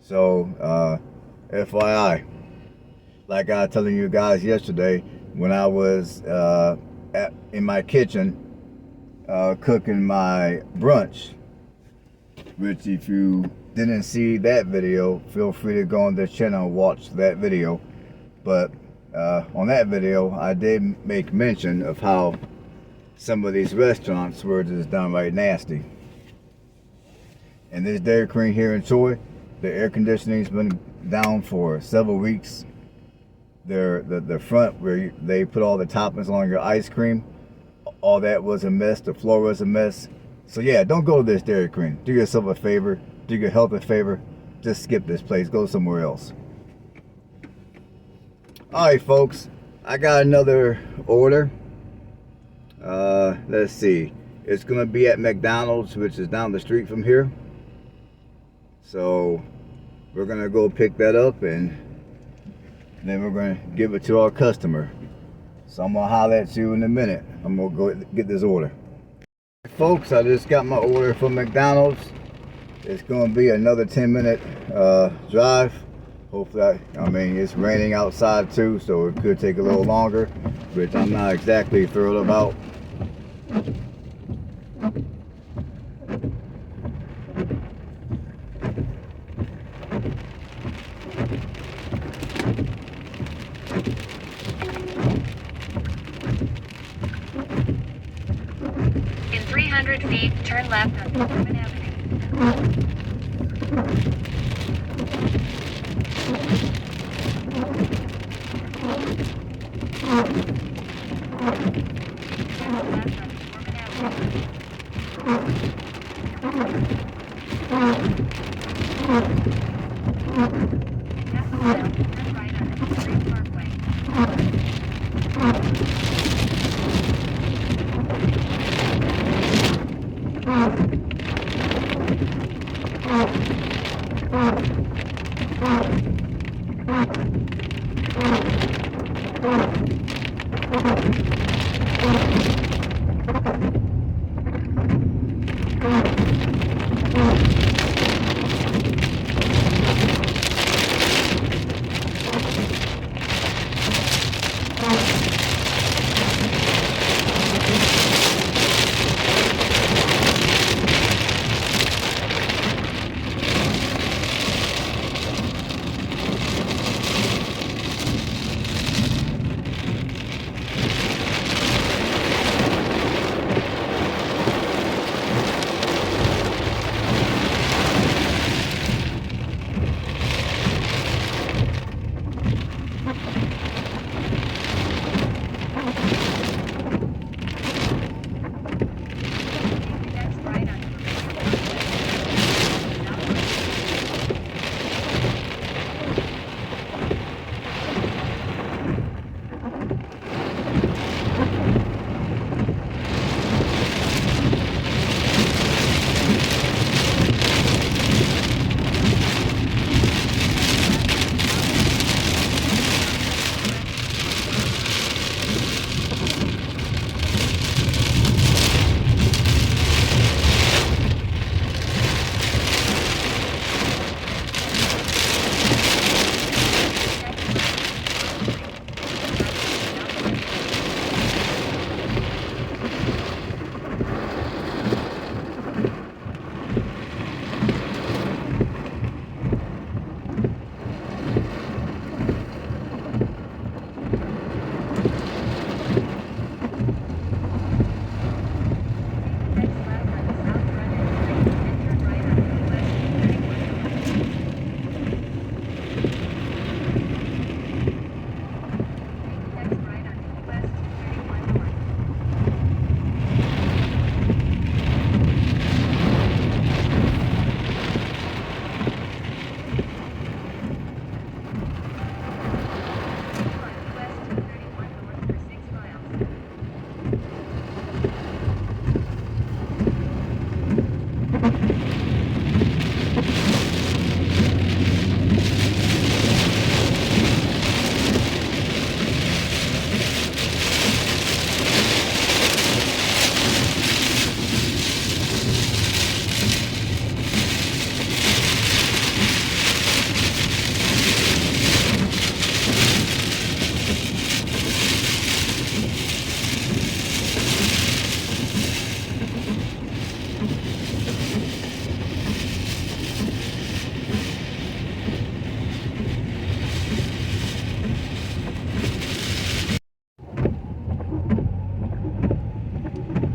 So, FYI, like I was telling you guys yesterday, when I was in my kitchen cooking my brunch, which if you didn't see that video, feel free to go on the channel and watch that video. But on that video, I did make mention of how some of these restaurants were just downright nasty. And this Dairy Queen here in Troy, the air conditioning's been down for several weeks. The front where they put all the toppings on your ice cream, all that was a mess. The floor was a mess. So yeah, don't go to this Dairy Queen. Do yourself a favor. Do your health a favor. Just skip this place. Go somewhere else. Alright folks, I got another order. Let's see. It's going to be at McDonald's, which is down the street from here. So we're gonna go pick that up and then we're gonna give it to our customer. So I'm gonna holler at you in a minute. I'm gonna go get this order. Folks, I just got my order from McDonald's. It's gonna be another 10-minute drive. Hopefully, I mean, it's raining outside too, so it could take a little longer, which I'm not exactly thrilled about. In 300 feet, turn left on Norman Avenue.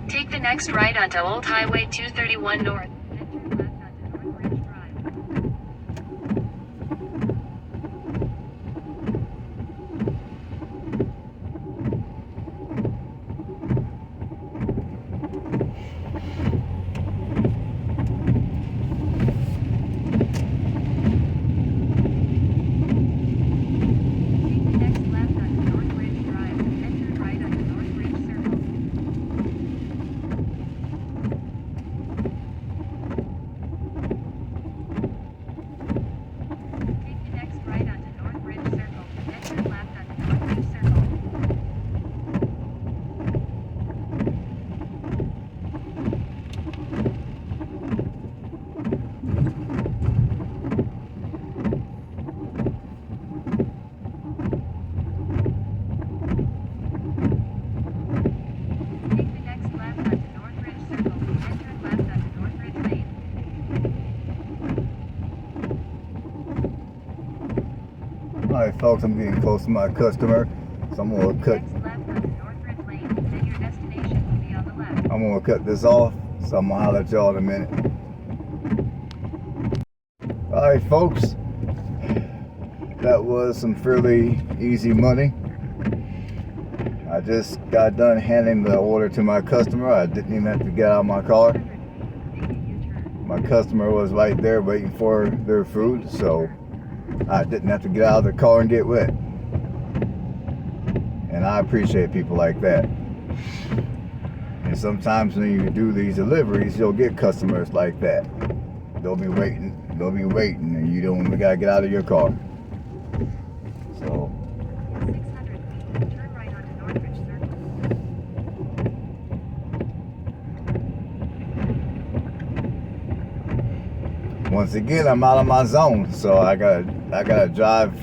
Take the next right onto Old Highway 231 North. Then turn left onto North Ridge Drive. Alright folks, I'm getting close to my customer. So I'm gonna cut Next left onto Northridge Lane, then your destination will be on the left. I'm gonna cut this off. So I'm gonna holler at y'all in a minute. Alright folks. That was some fairly easy money. I just got done handing the order to my customer. I didn't even have to get out of my car. My customer was right there waiting for their food, so I didn't have to get out of the car and get wet. And I appreciate people like that. And sometimes when you do these deliveries, you'll get customers like that. They'll be waiting, and you don't even gotta get out of your car. So 600 feet, turn right onto Northridge Circle. once again, I'm out of my zone, so I gotta drive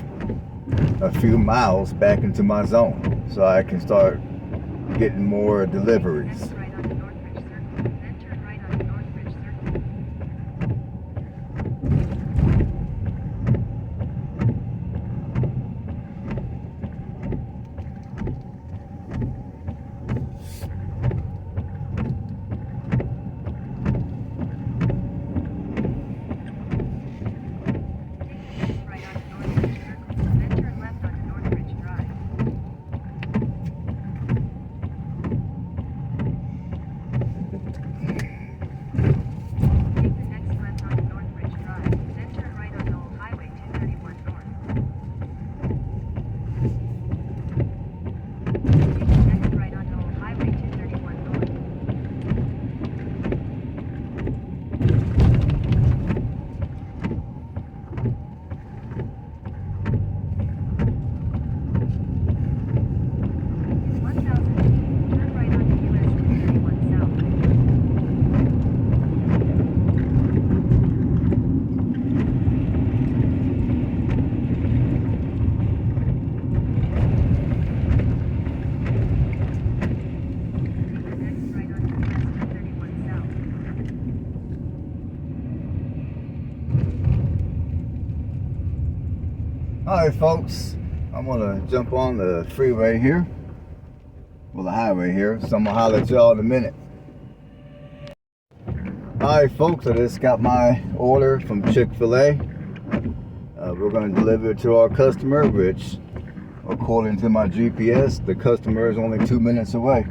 a few miles back into my zone so I can start getting more deliveries. Next right onto Northridge Circle, then turn right onto Northridge Circle. Right onto Northridge Circle, then turn left onto Northridge Drive. Take the next left onto Northridge Drive, then turn right onto Old Highway 231 North. Take the next right onto Old Highway 231 North. In 1,000 feet, turn right onto US 231 South. Take the next right onto US 231 South. Alright folks, I'm gonna jump on the freeway here. Well, the highway here, so I'm gonna holler at y'all in a minute. Alright folks, I just got my order from Chick-fil-A. We're gonna deliver it to our customer, which according to my GPS, the customer is only 2 minutes away.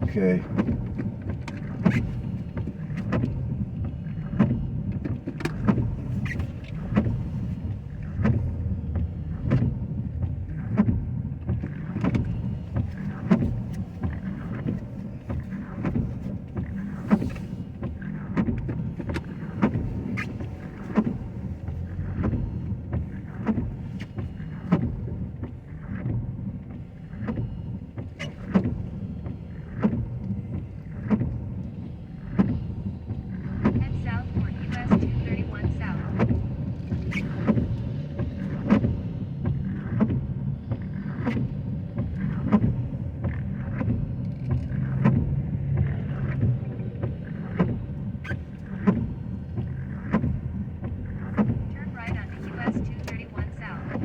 Okay. Head south toward US 231 South. Turn right onto US 231 South.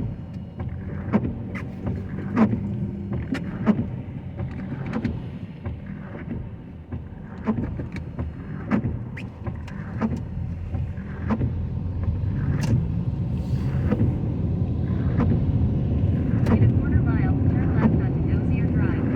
In a quarter mile, turn left onto Dozier Drive.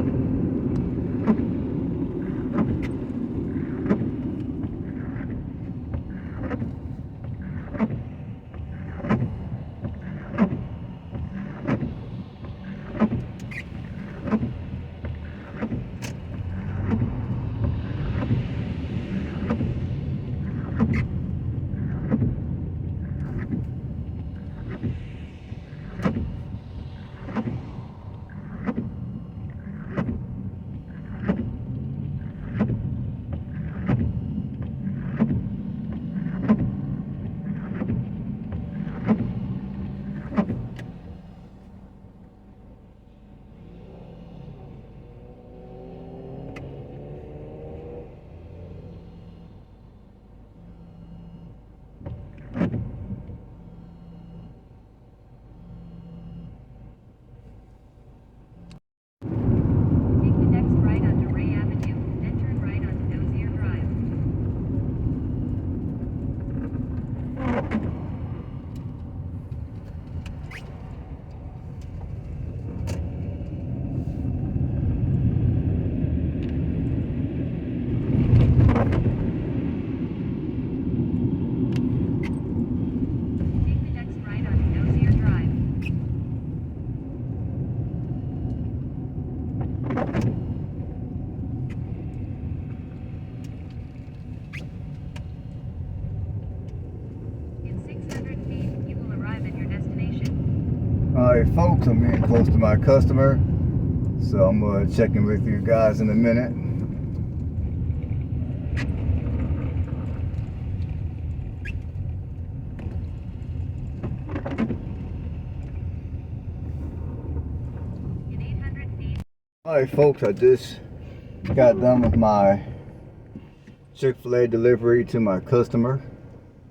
Alright folks, I'm getting close to my customer, so I'm going to check in with you guys in a minute. In 800 feet. Alright folks, I just got done with my Chick-fil-A delivery to my customer.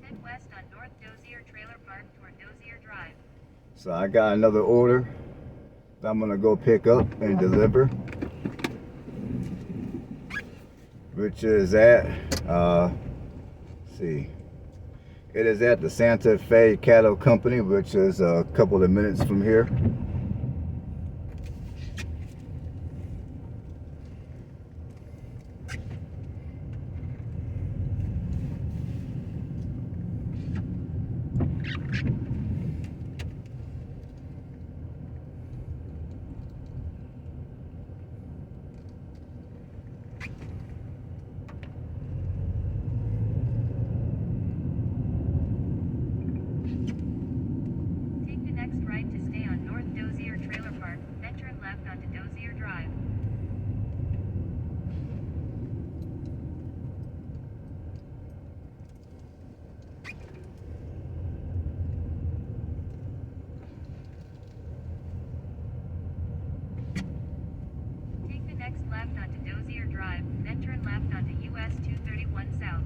Head west on North Dozier Trailer Park toward Dozier Drive. So I got another order that I'm gonna go pick up and deliver, which is at let's see, it is at the Santa Fe Cattle Company, which is a couple of minutes from here. Take the next right to stay on North Dozier Trailer Park, then turn left onto Dozier Drive. Take the next left onto Dozier Drive, then turn left onto US 231 South.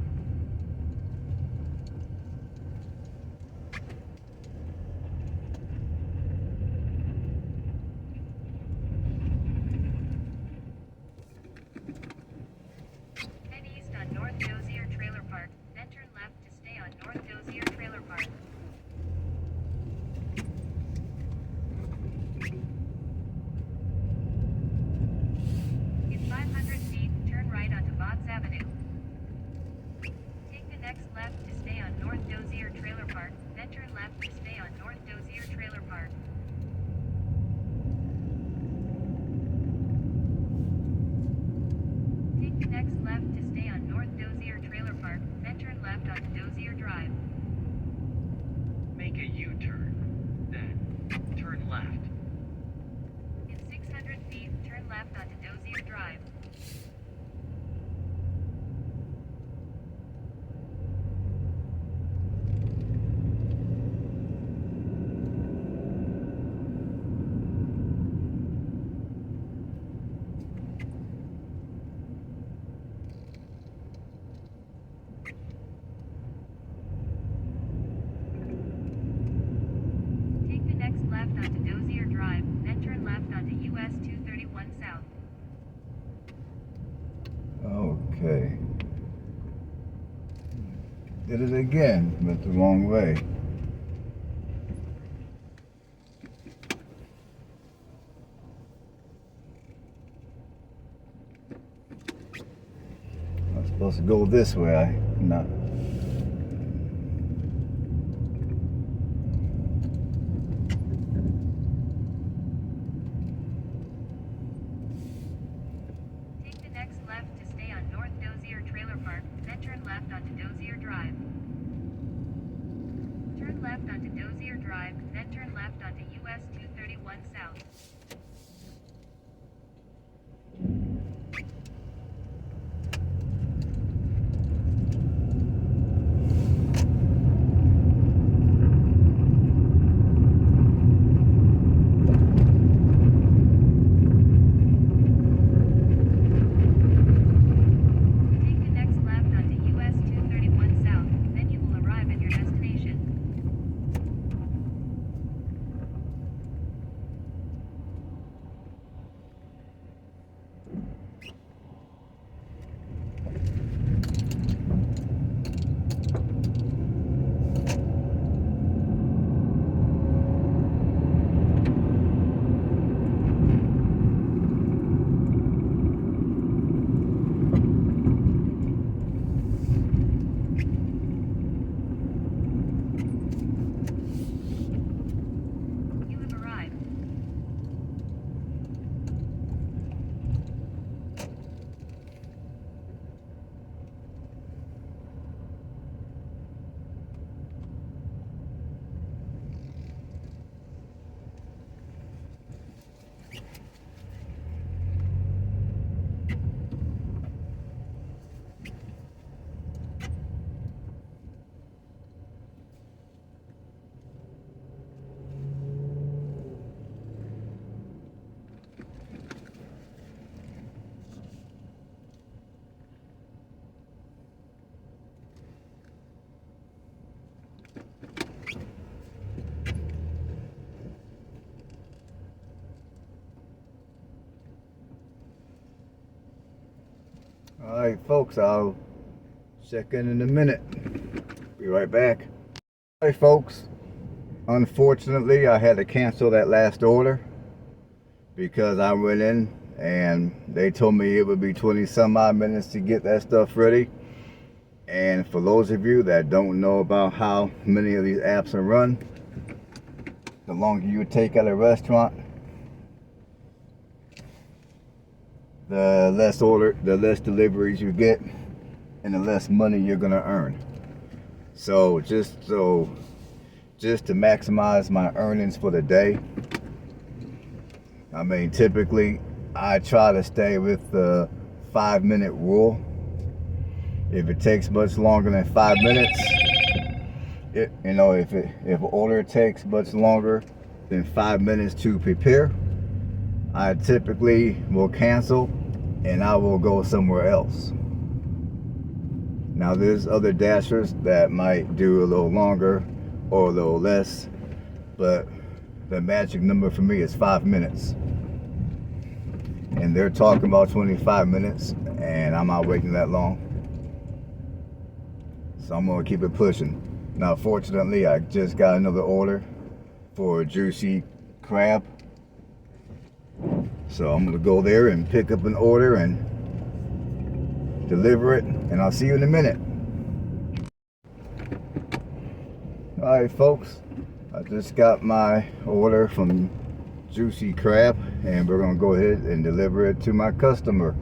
Head east on North Dozier Trailer Park, then turn left to stay on North Dozier Trailer Park. In 500 feet, turn right onto Botts Avenue. Take the next left to stay on North Dozier Trailer Park, then turn left to stay on North Dozier Trailer Park. Take the next left to stay on North Dozier Trailer Park, then turn left onto Dozier Drive. Make a U-turn, then turn left. In 600 feet, turn left onto Dozier Drive. Take the next left onto Dozier Drive, then turn left onto US 231 South. Okay. Did it again, but the wrong way. I'm supposed to go this way, not. Take the next left to stay on North Dozier Trailer Park, then turn left onto Dozier Drive. Turn left onto Dozier Drive, then turn left onto US 231 South. Take the next left onto US 231 South, then you will arrive at your destination. All right, folks, I'll check in a minute. Be right back. All right, folks, unfortunately, I had to cancel that last order because I went in and they told me it would be 20 some odd minutes to get that stuff ready. And for those of you that don't know about how many of these apps are run, the longer you take at a restaurant, the less deliveries you get, and the less money you're gonna earn. So just to maximize my earnings for the day, I mean, typically I try to stay with the 5-minute rule. If it takes much longer than 5 minutes, if an order takes much longer than 5 minutes to prepare, I typically will cancel and I will go somewhere else. Now there's other dashers that might do a little longer or a little less, but the magic number for me is 5 minutes. And they're talking about 25 minutes and I'm not waiting that long. So I'm gonna keep it pushing. Now fortunately I just got another order for a juicy crab. So I'm gonna go there and pick up an order and deliver it, and I'll see you in a minute. Alright folks, I just got my order from Juicy Crab and we're gonna go ahead and deliver it to my customer.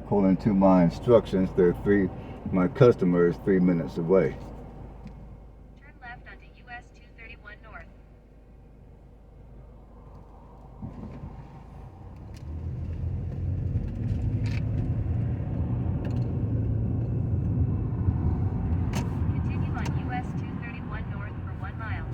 According to my instructions, my customer is 3 minutes away. Turn left onto US 231 North. Continue on US 231 North for 1 mile.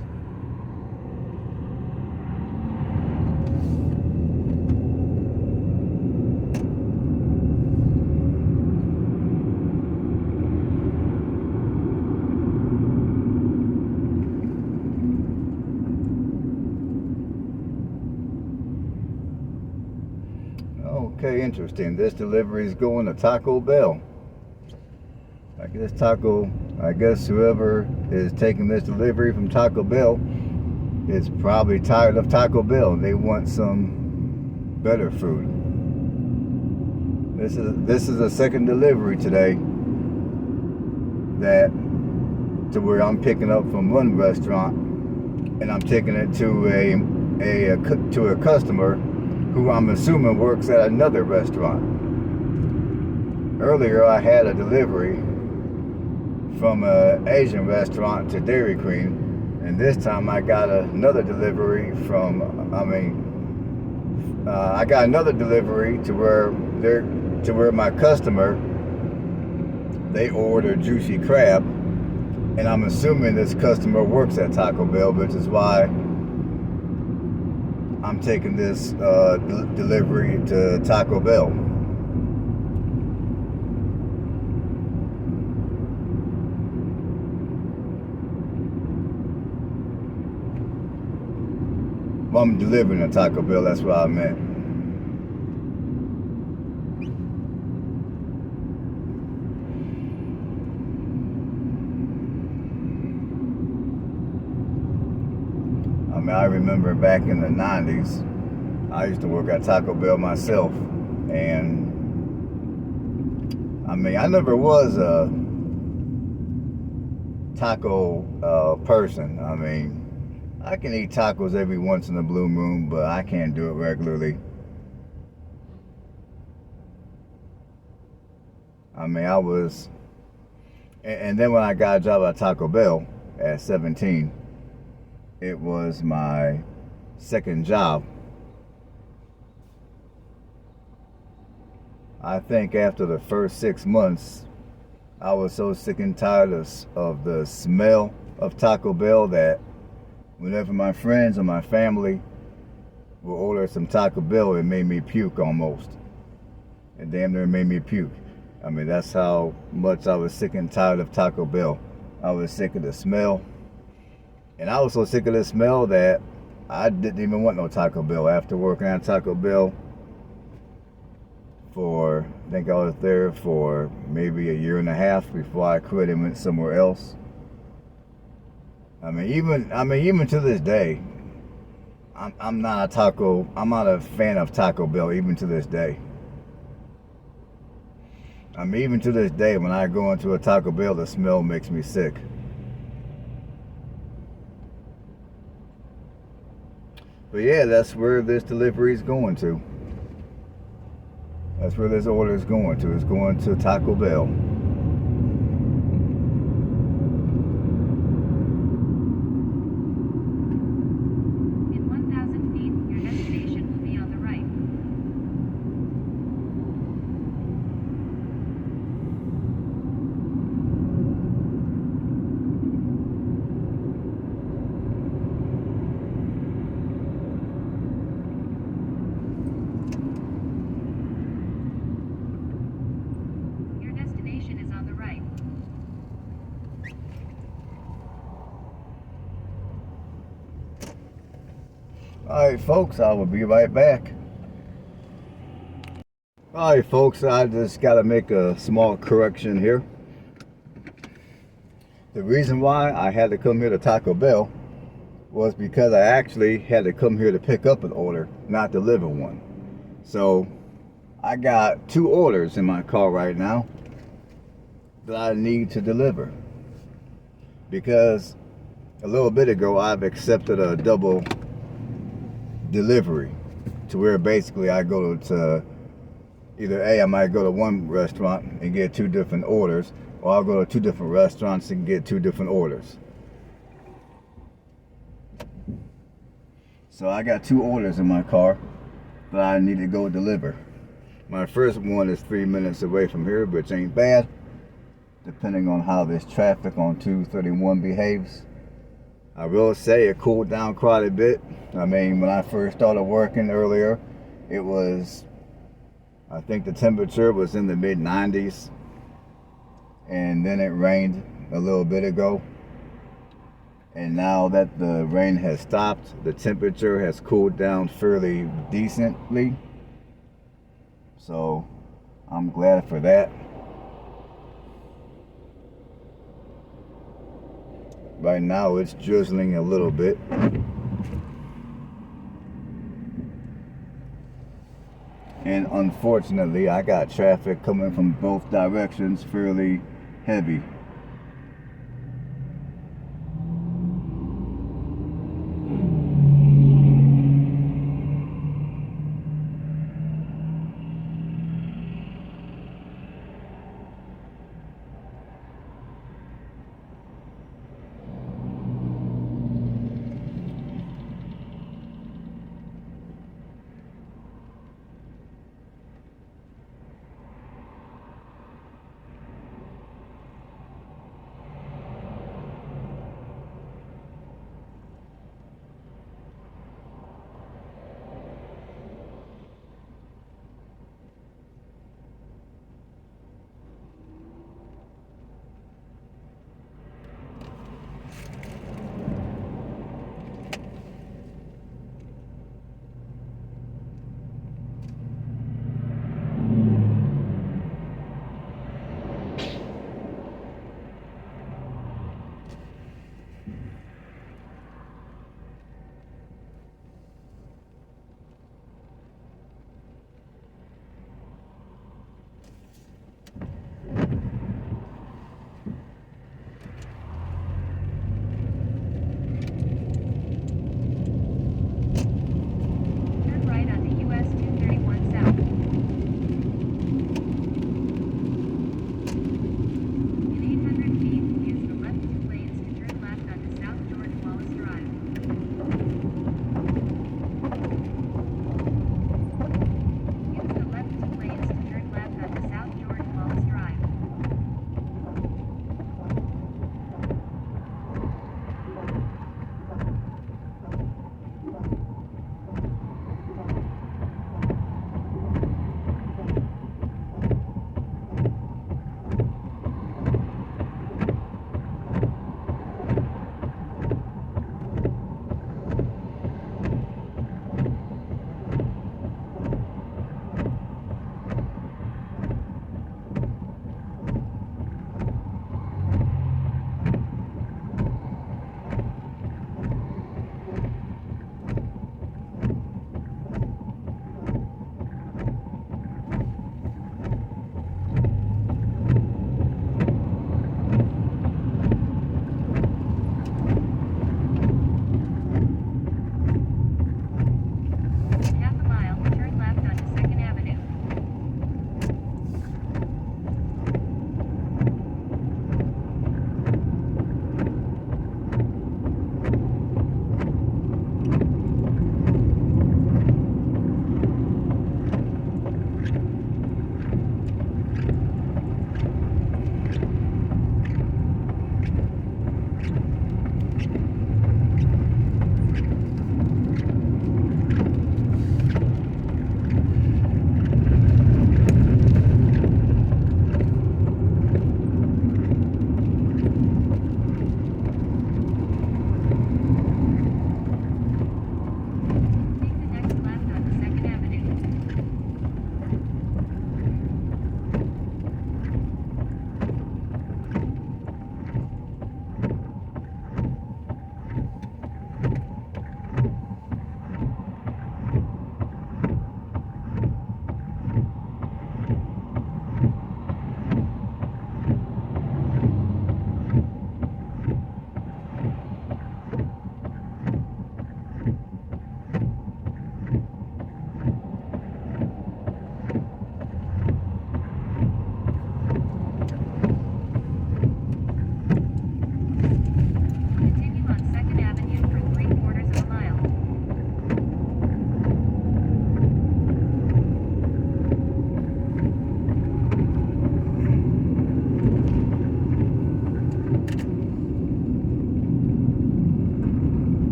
Okay, interesting. This delivery is going to Taco Bell. I guess whoever is taking this delivery from Taco Bell is probably tired of Taco Bell. They want some better food. This is a second delivery today to where I'm picking up from one restaurant and I'm taking it to a customer who I'm assuming works at another restaurant. Earlier I had a delivery from an Asian restaurant to Dairy Queen, and this time I got another delivery I got another delivery to where my customer, they ordered juicy crab, and I'm assuming this customer works at Taco Bell, which is why I'm taking this delivery to Taco Bell. Well, I'm delivering to Taco Bell, that's what I meant. I remember back in the 90s, I used to work at Taco Bell myself, and I never was a taco person. I can eat tacos every once in a blue moon, but I can't do it regularly. And then when I got a job at Taco Bell at 17, it was my second job. I think after the first 6 months, I was so sick and tired of the smell of Taco Bell that whenever my friends or my family would order some Taco Bell, it made me puke almost. It damn near made me puke. I mean, that's how much I was sick and tired of Taco Bell. I was sick of the smell. And I was so sick of the smell that I didn't even want no Taco Bell. After working at Taco Bell I think I was there for maybe a year and a half before I quit and went somewhere else. I mean, even to this day, I'm not a fan of Taco Bell even to this day. I mean, even to this day, when I go into a Taco Bell, the smell makes me sick. But yeah, that's where this delivery is going to. That's where this order is going to. It's going to Taco Bell. In 1,000 feet, your destination will be on the right. Your destination is on the right. Alright, folks, I will be right back. Alright, folks, I just got to make a small correction here. The reason why I had to come here to Taco Bell was because I actually had to come here to pick up an order, not deliver one. So I got 2 orders in my car right now that I need to deliver. Because a little bit ago I've accepted a double delivery to where basically I go to either I might go to one restaurant and get 2 different orders, or I'll go to 2 different restaurants and get 2 different orders. So I got 2 orders in my car that I need to go deliver. My first one is 3 minutes away from here, which ain't bad, depending on how this traffic on 231 behaves. I will say it cooled down quite a bit. I mean, when I first started working earlier, it was, I think the temperature was in the mid 90s, and then it rained a little bit ago. And now that the rain has stopped, the temperature has cooled down fairly decently. So I'm glad for that. Right now it's drizzling a little bit. And unfortunately, I got traffic coming from both directions fairly heavy.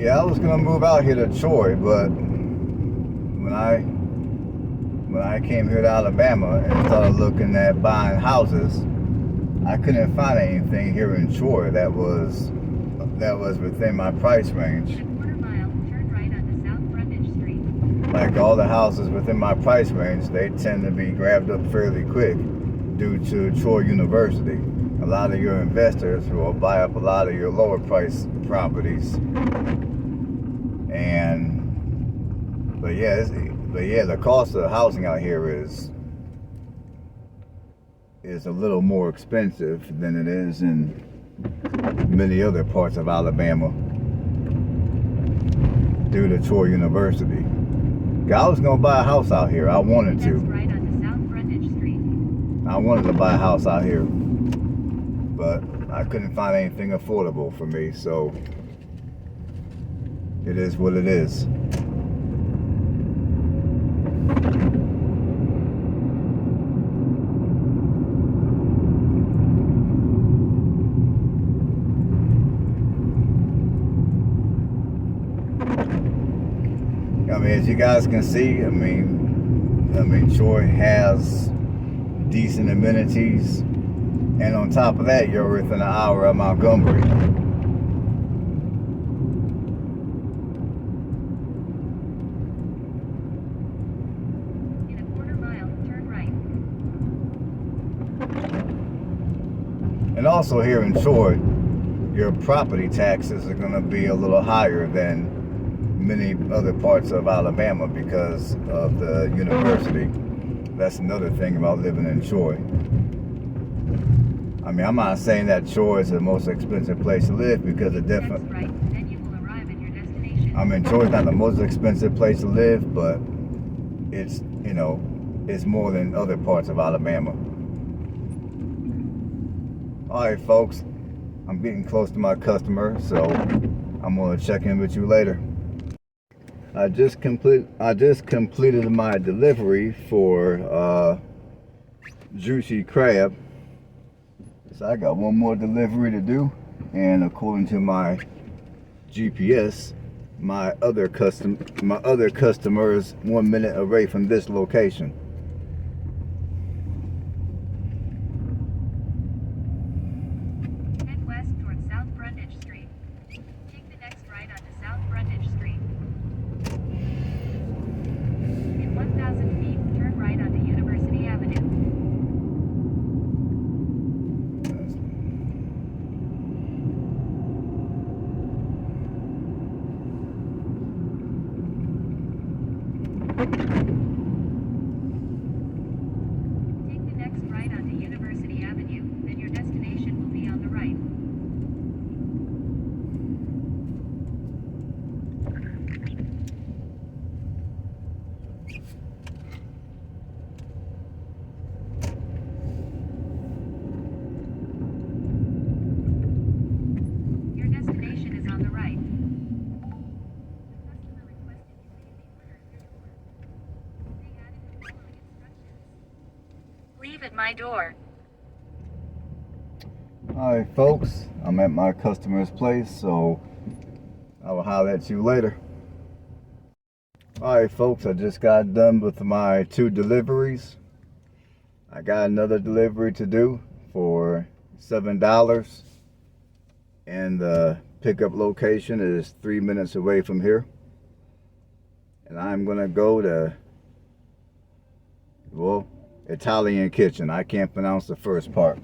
Yeah, I was gonna move out here to Troy, but when I came here to Alabama and started looking at buying houses, I couldn't find anything here in Troy that was within my price range. In a quarter mile, turn right onto South Frontage Street. Like all the houses within my price range, they tend to be grabbed up fairly quick due to Troy University. A lot of your investors will buy up a lot of your lower price properties. But yeah, the cost of housing out here is a little more expensive than it is in many other parts of Alabama due to Troy University. I was gonna buy a house out here. I wanted Next to. right onto South Frontage Street. I wanted to buy a house out here, but I couldn't find anything affordable for me, so it is what it is. I mean, as you guys can see, I mean, Troy has decent amenities, and on top of that, you're within an hour of Montgomery. In a quarter mile, turn right. And also here in Troy, your property taxes are going to be a little higher than many other parts of Alabama because of the university. That's another thing about living in Troy. I mean, I'm not saying that Troy is the most expensive place to live because it Next definitely. right, then you will arrive at your destination. I mean, Troy's not the most expensive place to live, but it's, it's more than other parts of Alabama. All right, folks, I'm getting close to my customer, so I'm gonna check in with you later. I just completed my delivery for Juicy Crab. So I got one more delivery to do, and according to my GPS, my other customer is 1 minute away from this location. Head west towards South Frontage Street. Take the next right onto South Frontage Street. In 1,000 feet, turn right onto University Avenue. Take the next right onto University Avenue, then your destination will be on the right. Your destination is on the right. The customer requested you leave the order at your door. They added the following instructions. Leave at my door. Alright, folks, I'm at my customer's place, so I will holler at you later. Alright, folks, I just got done with my 2 deliveries. I got another delivery to do for $7, and the pickup location is 3 minutes away from here. And I'm gonna go to, well, Italian Kitchen. I can't pronounce the first part.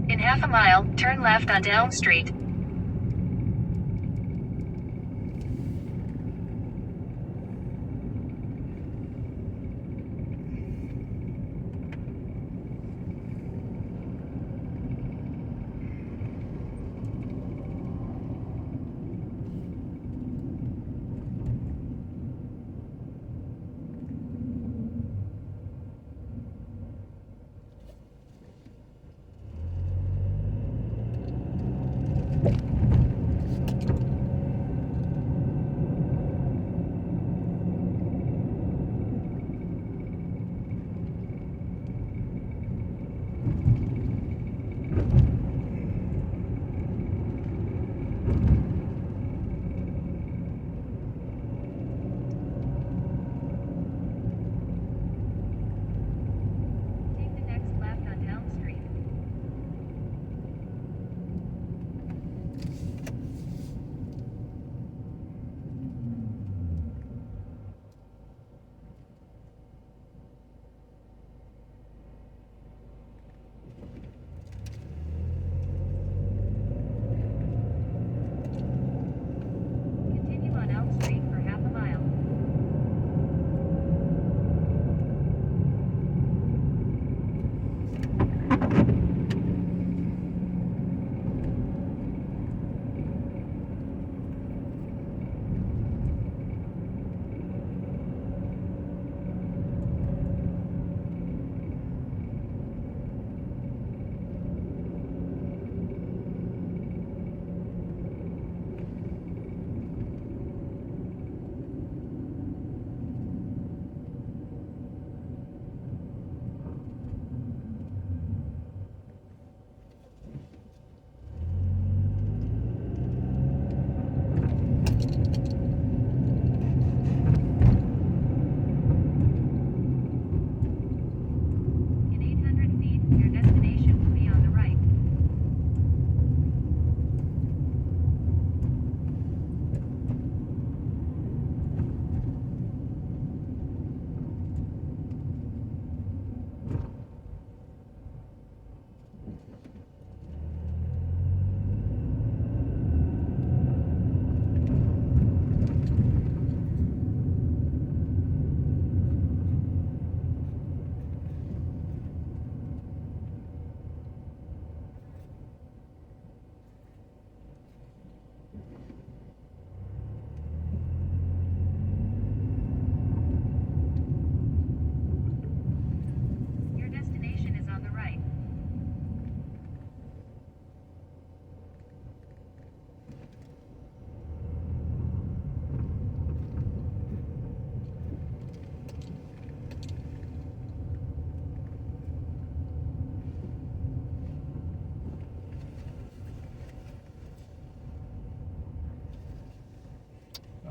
In half a mile, turn left onto Elm Street.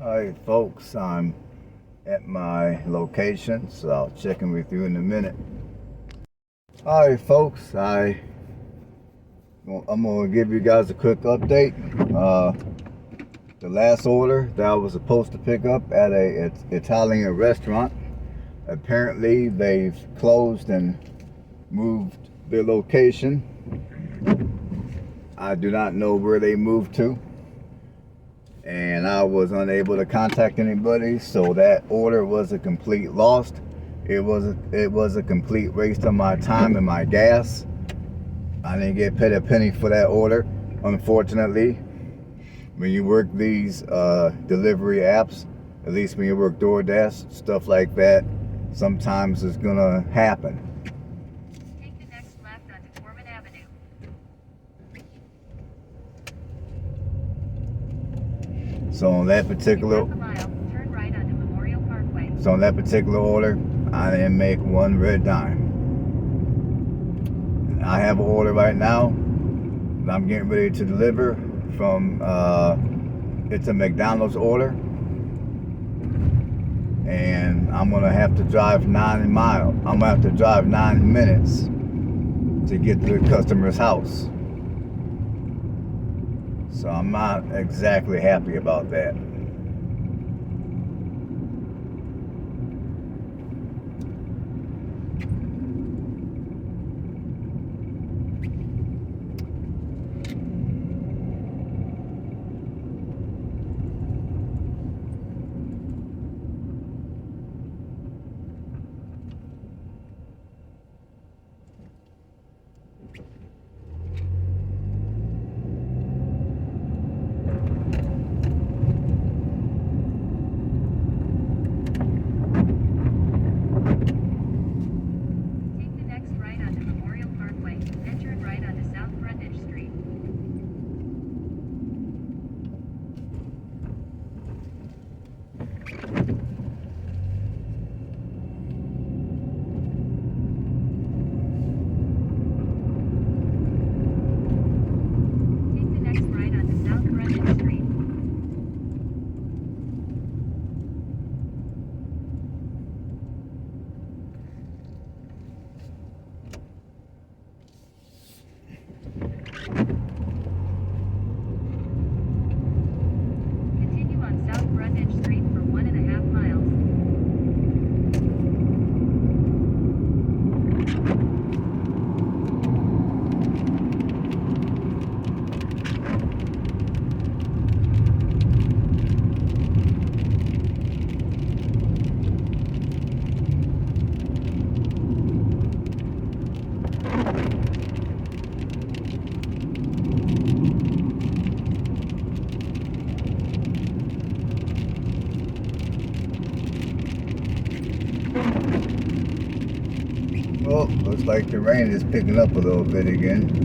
Alright folks, I'm at my location, so I'll check in with you in a minute. Alright folks, I'm going to give you guys a quick update. The last order that I was supposed to pick up at a Italian restaurant, apparently they've closed and moved their location. I do not know where they moved to, and I was unable to contact anybody, so that order was a complete loss. It was a complete waste of my time and my gas. I didn't get paid a penny for that order. Unfortunately, when you work these delivery apps, at least when you work DoorDash, stuff like that, sometimes it's gonna happen. Take the next left onto Foreman Avenue. So on that particular In half a mile, turn right onto Memorial Parkway. So on that particular order, I didn't make one red dime. I have an order right now that I'm getting ready to deliver from, it's a McDonald's order. And I'm gonna have to drive 9 miles. I'm gonna have to drive 9 minutes to get to the customer's house. So I'm not exactly happy about that. Take the next right onto Memorial Parkway, then turn right onto South Frontage Street. Take the next right onto South Frontage Street. Continue on South Frontage Street for 1.5 miles. Well, looks like the rain is picking up a little bit again.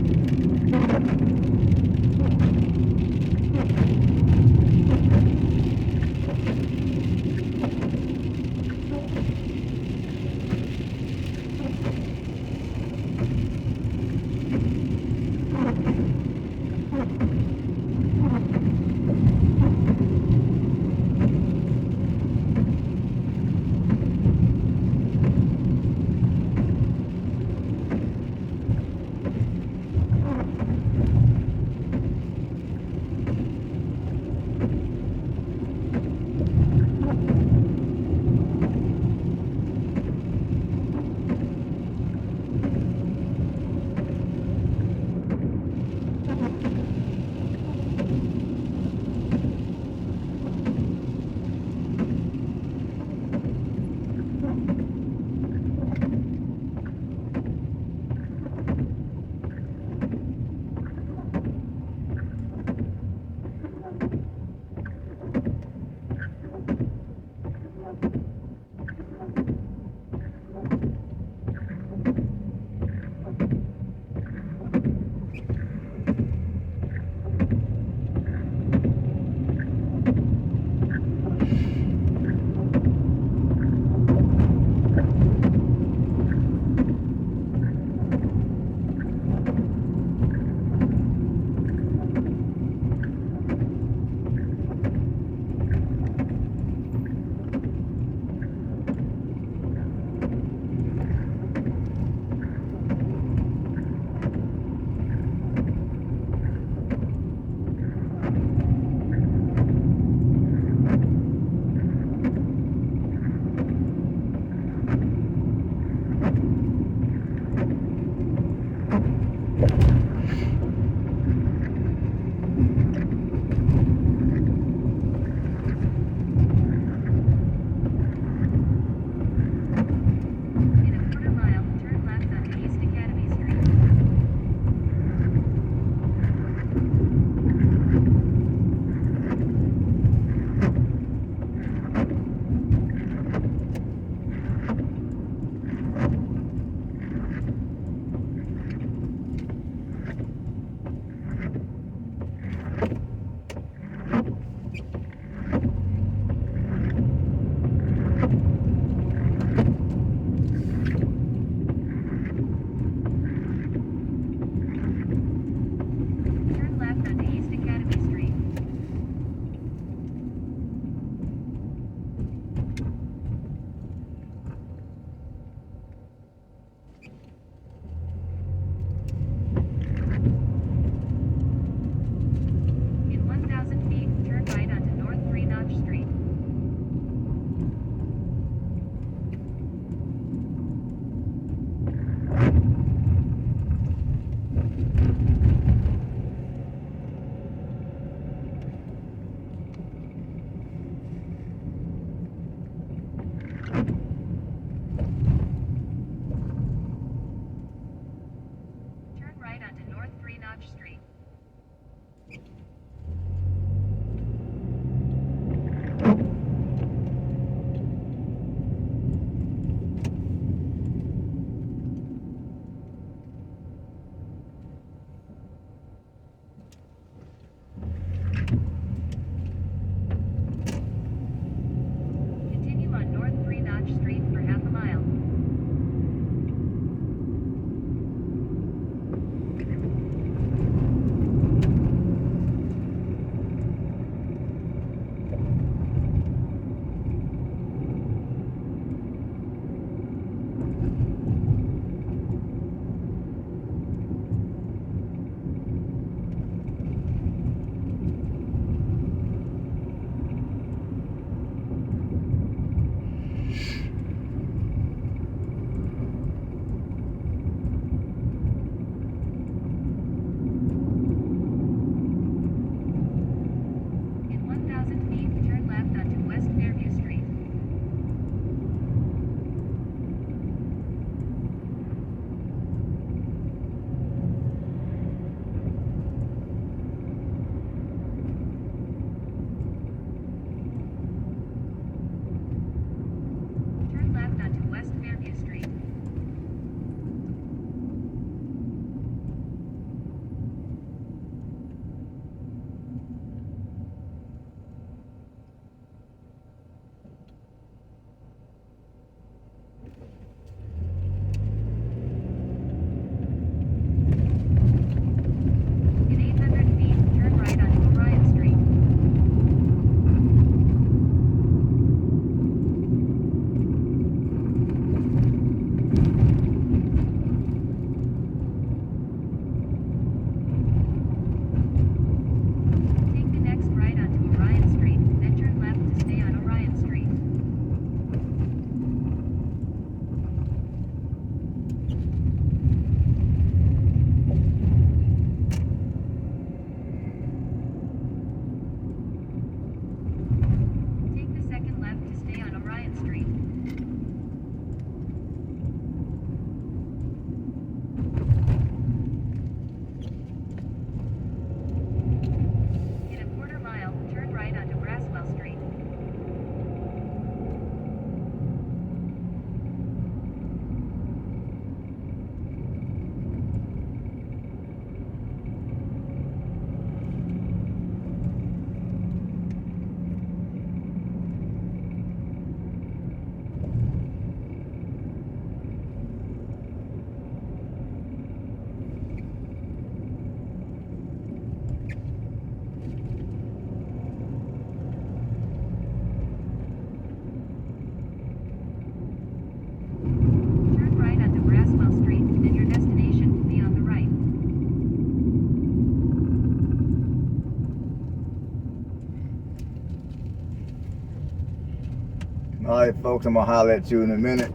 Alright folks, I'm gonna holler at you in a minute.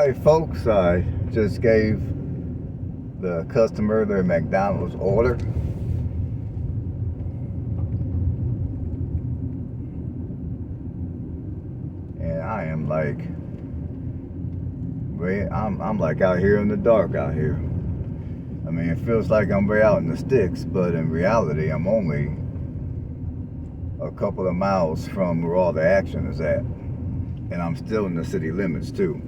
Alright folks, I just gave the customer their McDonald's order. And I am like, I'm like out here in the dark out here. I mean, it feels like I'm way out in the sticks, but in reality, I'm only a couple of miles from where all the action is at. And I'm still in the city limits too.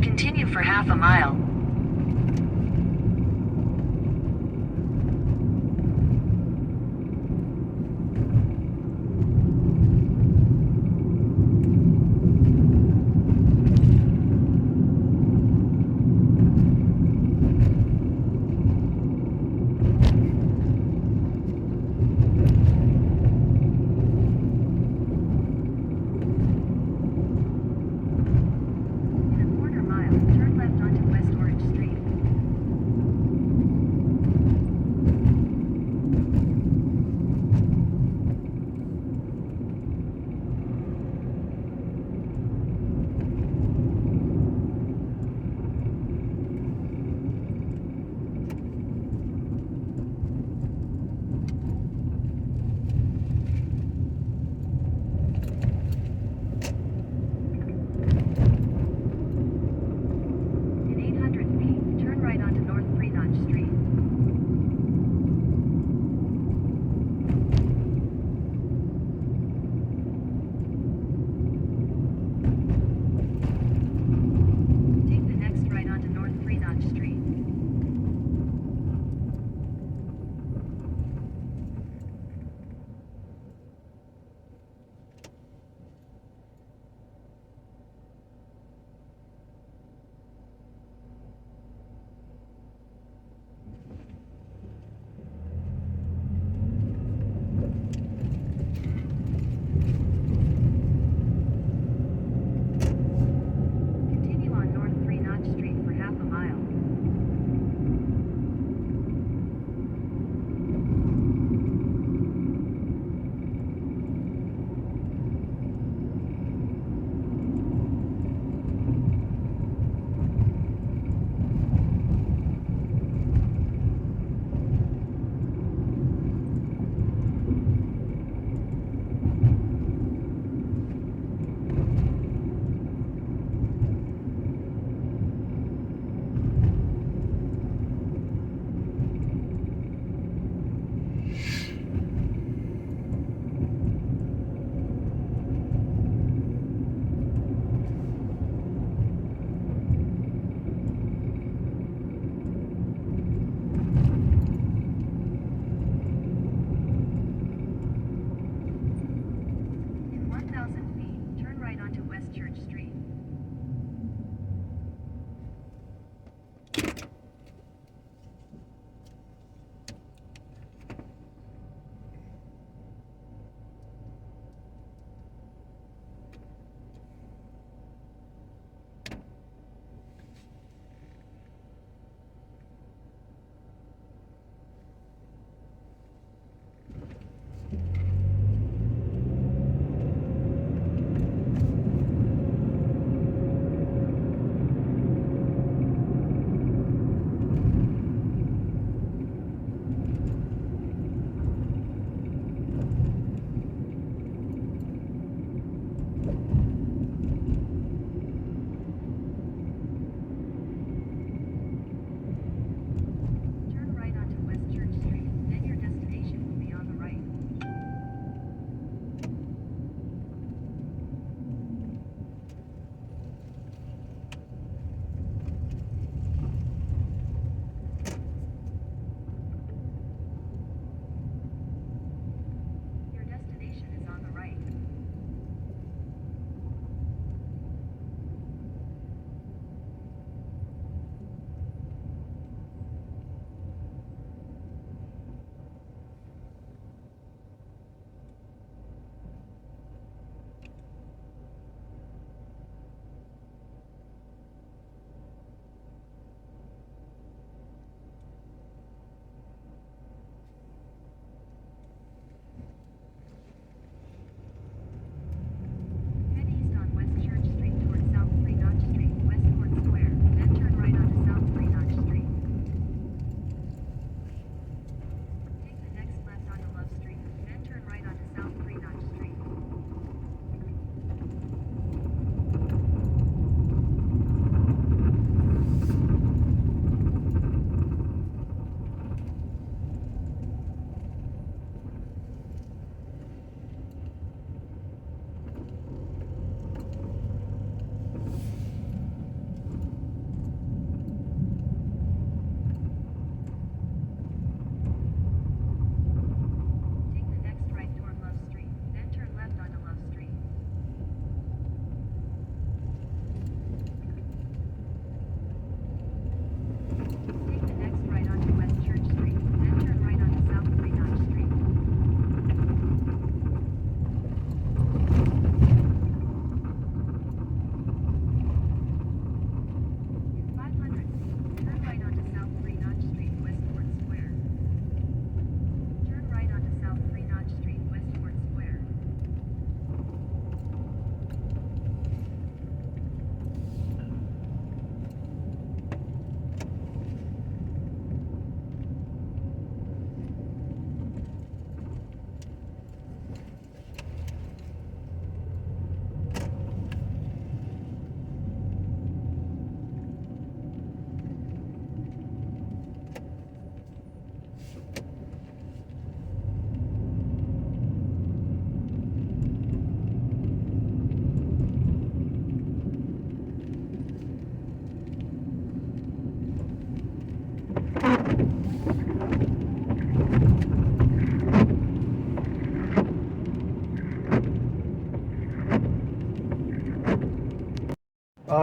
Continue for half a mile. In a quarter mile, turn left onto West Orange.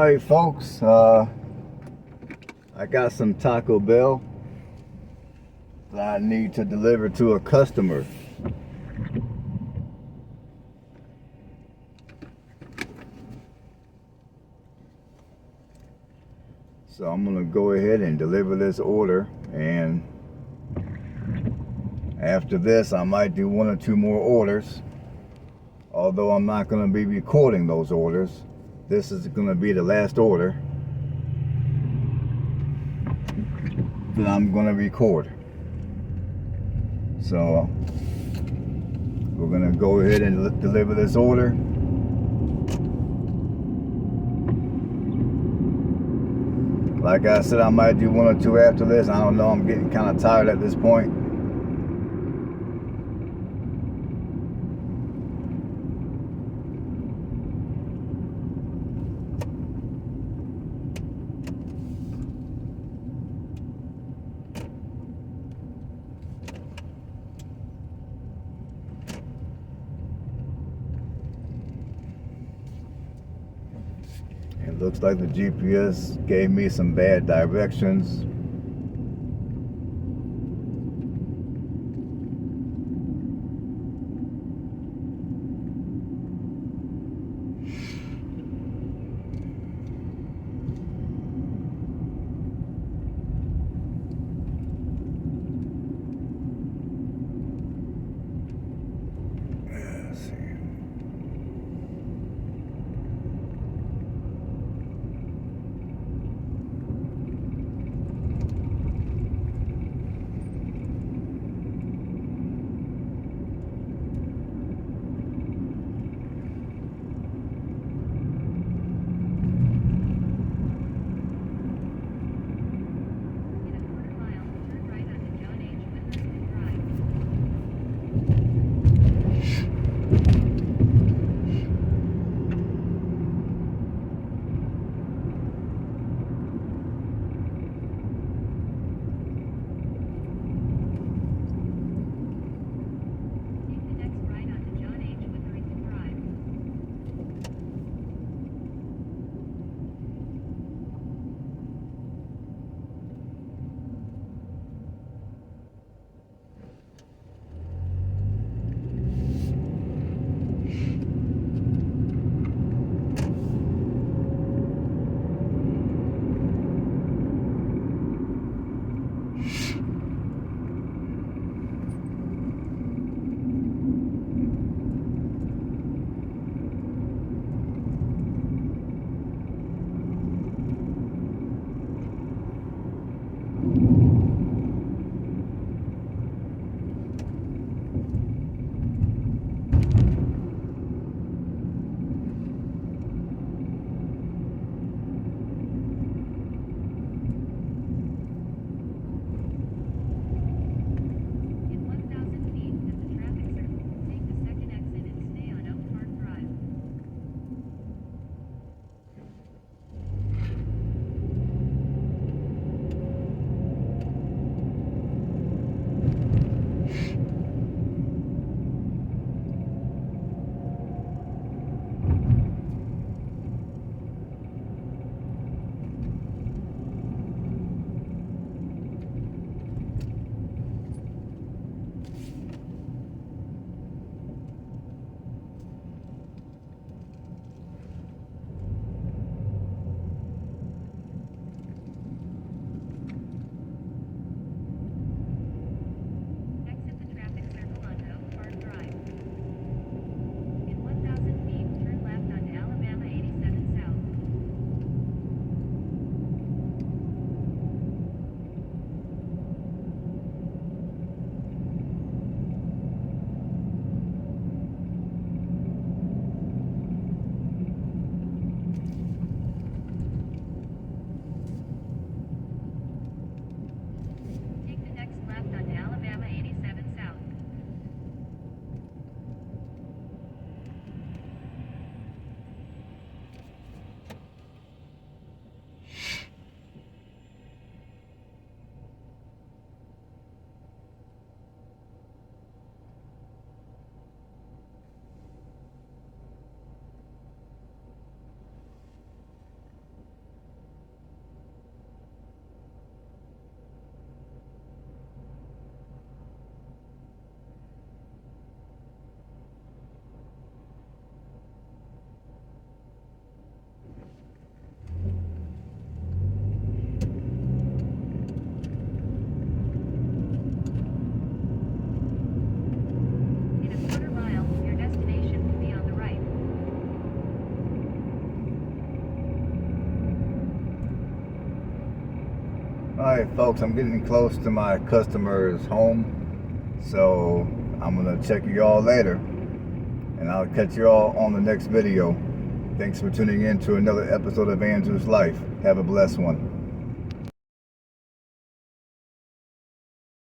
Alright folks, I got some Taco Bell that I need to deliver to a customer. So I'm gonna go ahead and deliver this order, and after this I might do 1 or 2 more orders, although I'm not gonna be recording those orders. This is gonna be the last order that I'm gonna record. So we're gonna go ahead and deliver this order. Like I said, I might do 1 or 2 after this. I don't know, I'm getting kind of tired at this point. It looks like the GPS gave me some bad directions. Let's see. Alright folks, I'm getting close to my customer's home, so I'm gonna check you all later, and I'll catch you all on the next video. Thanks for tuning in to another episode of Andrew's Life. Have a blessed one.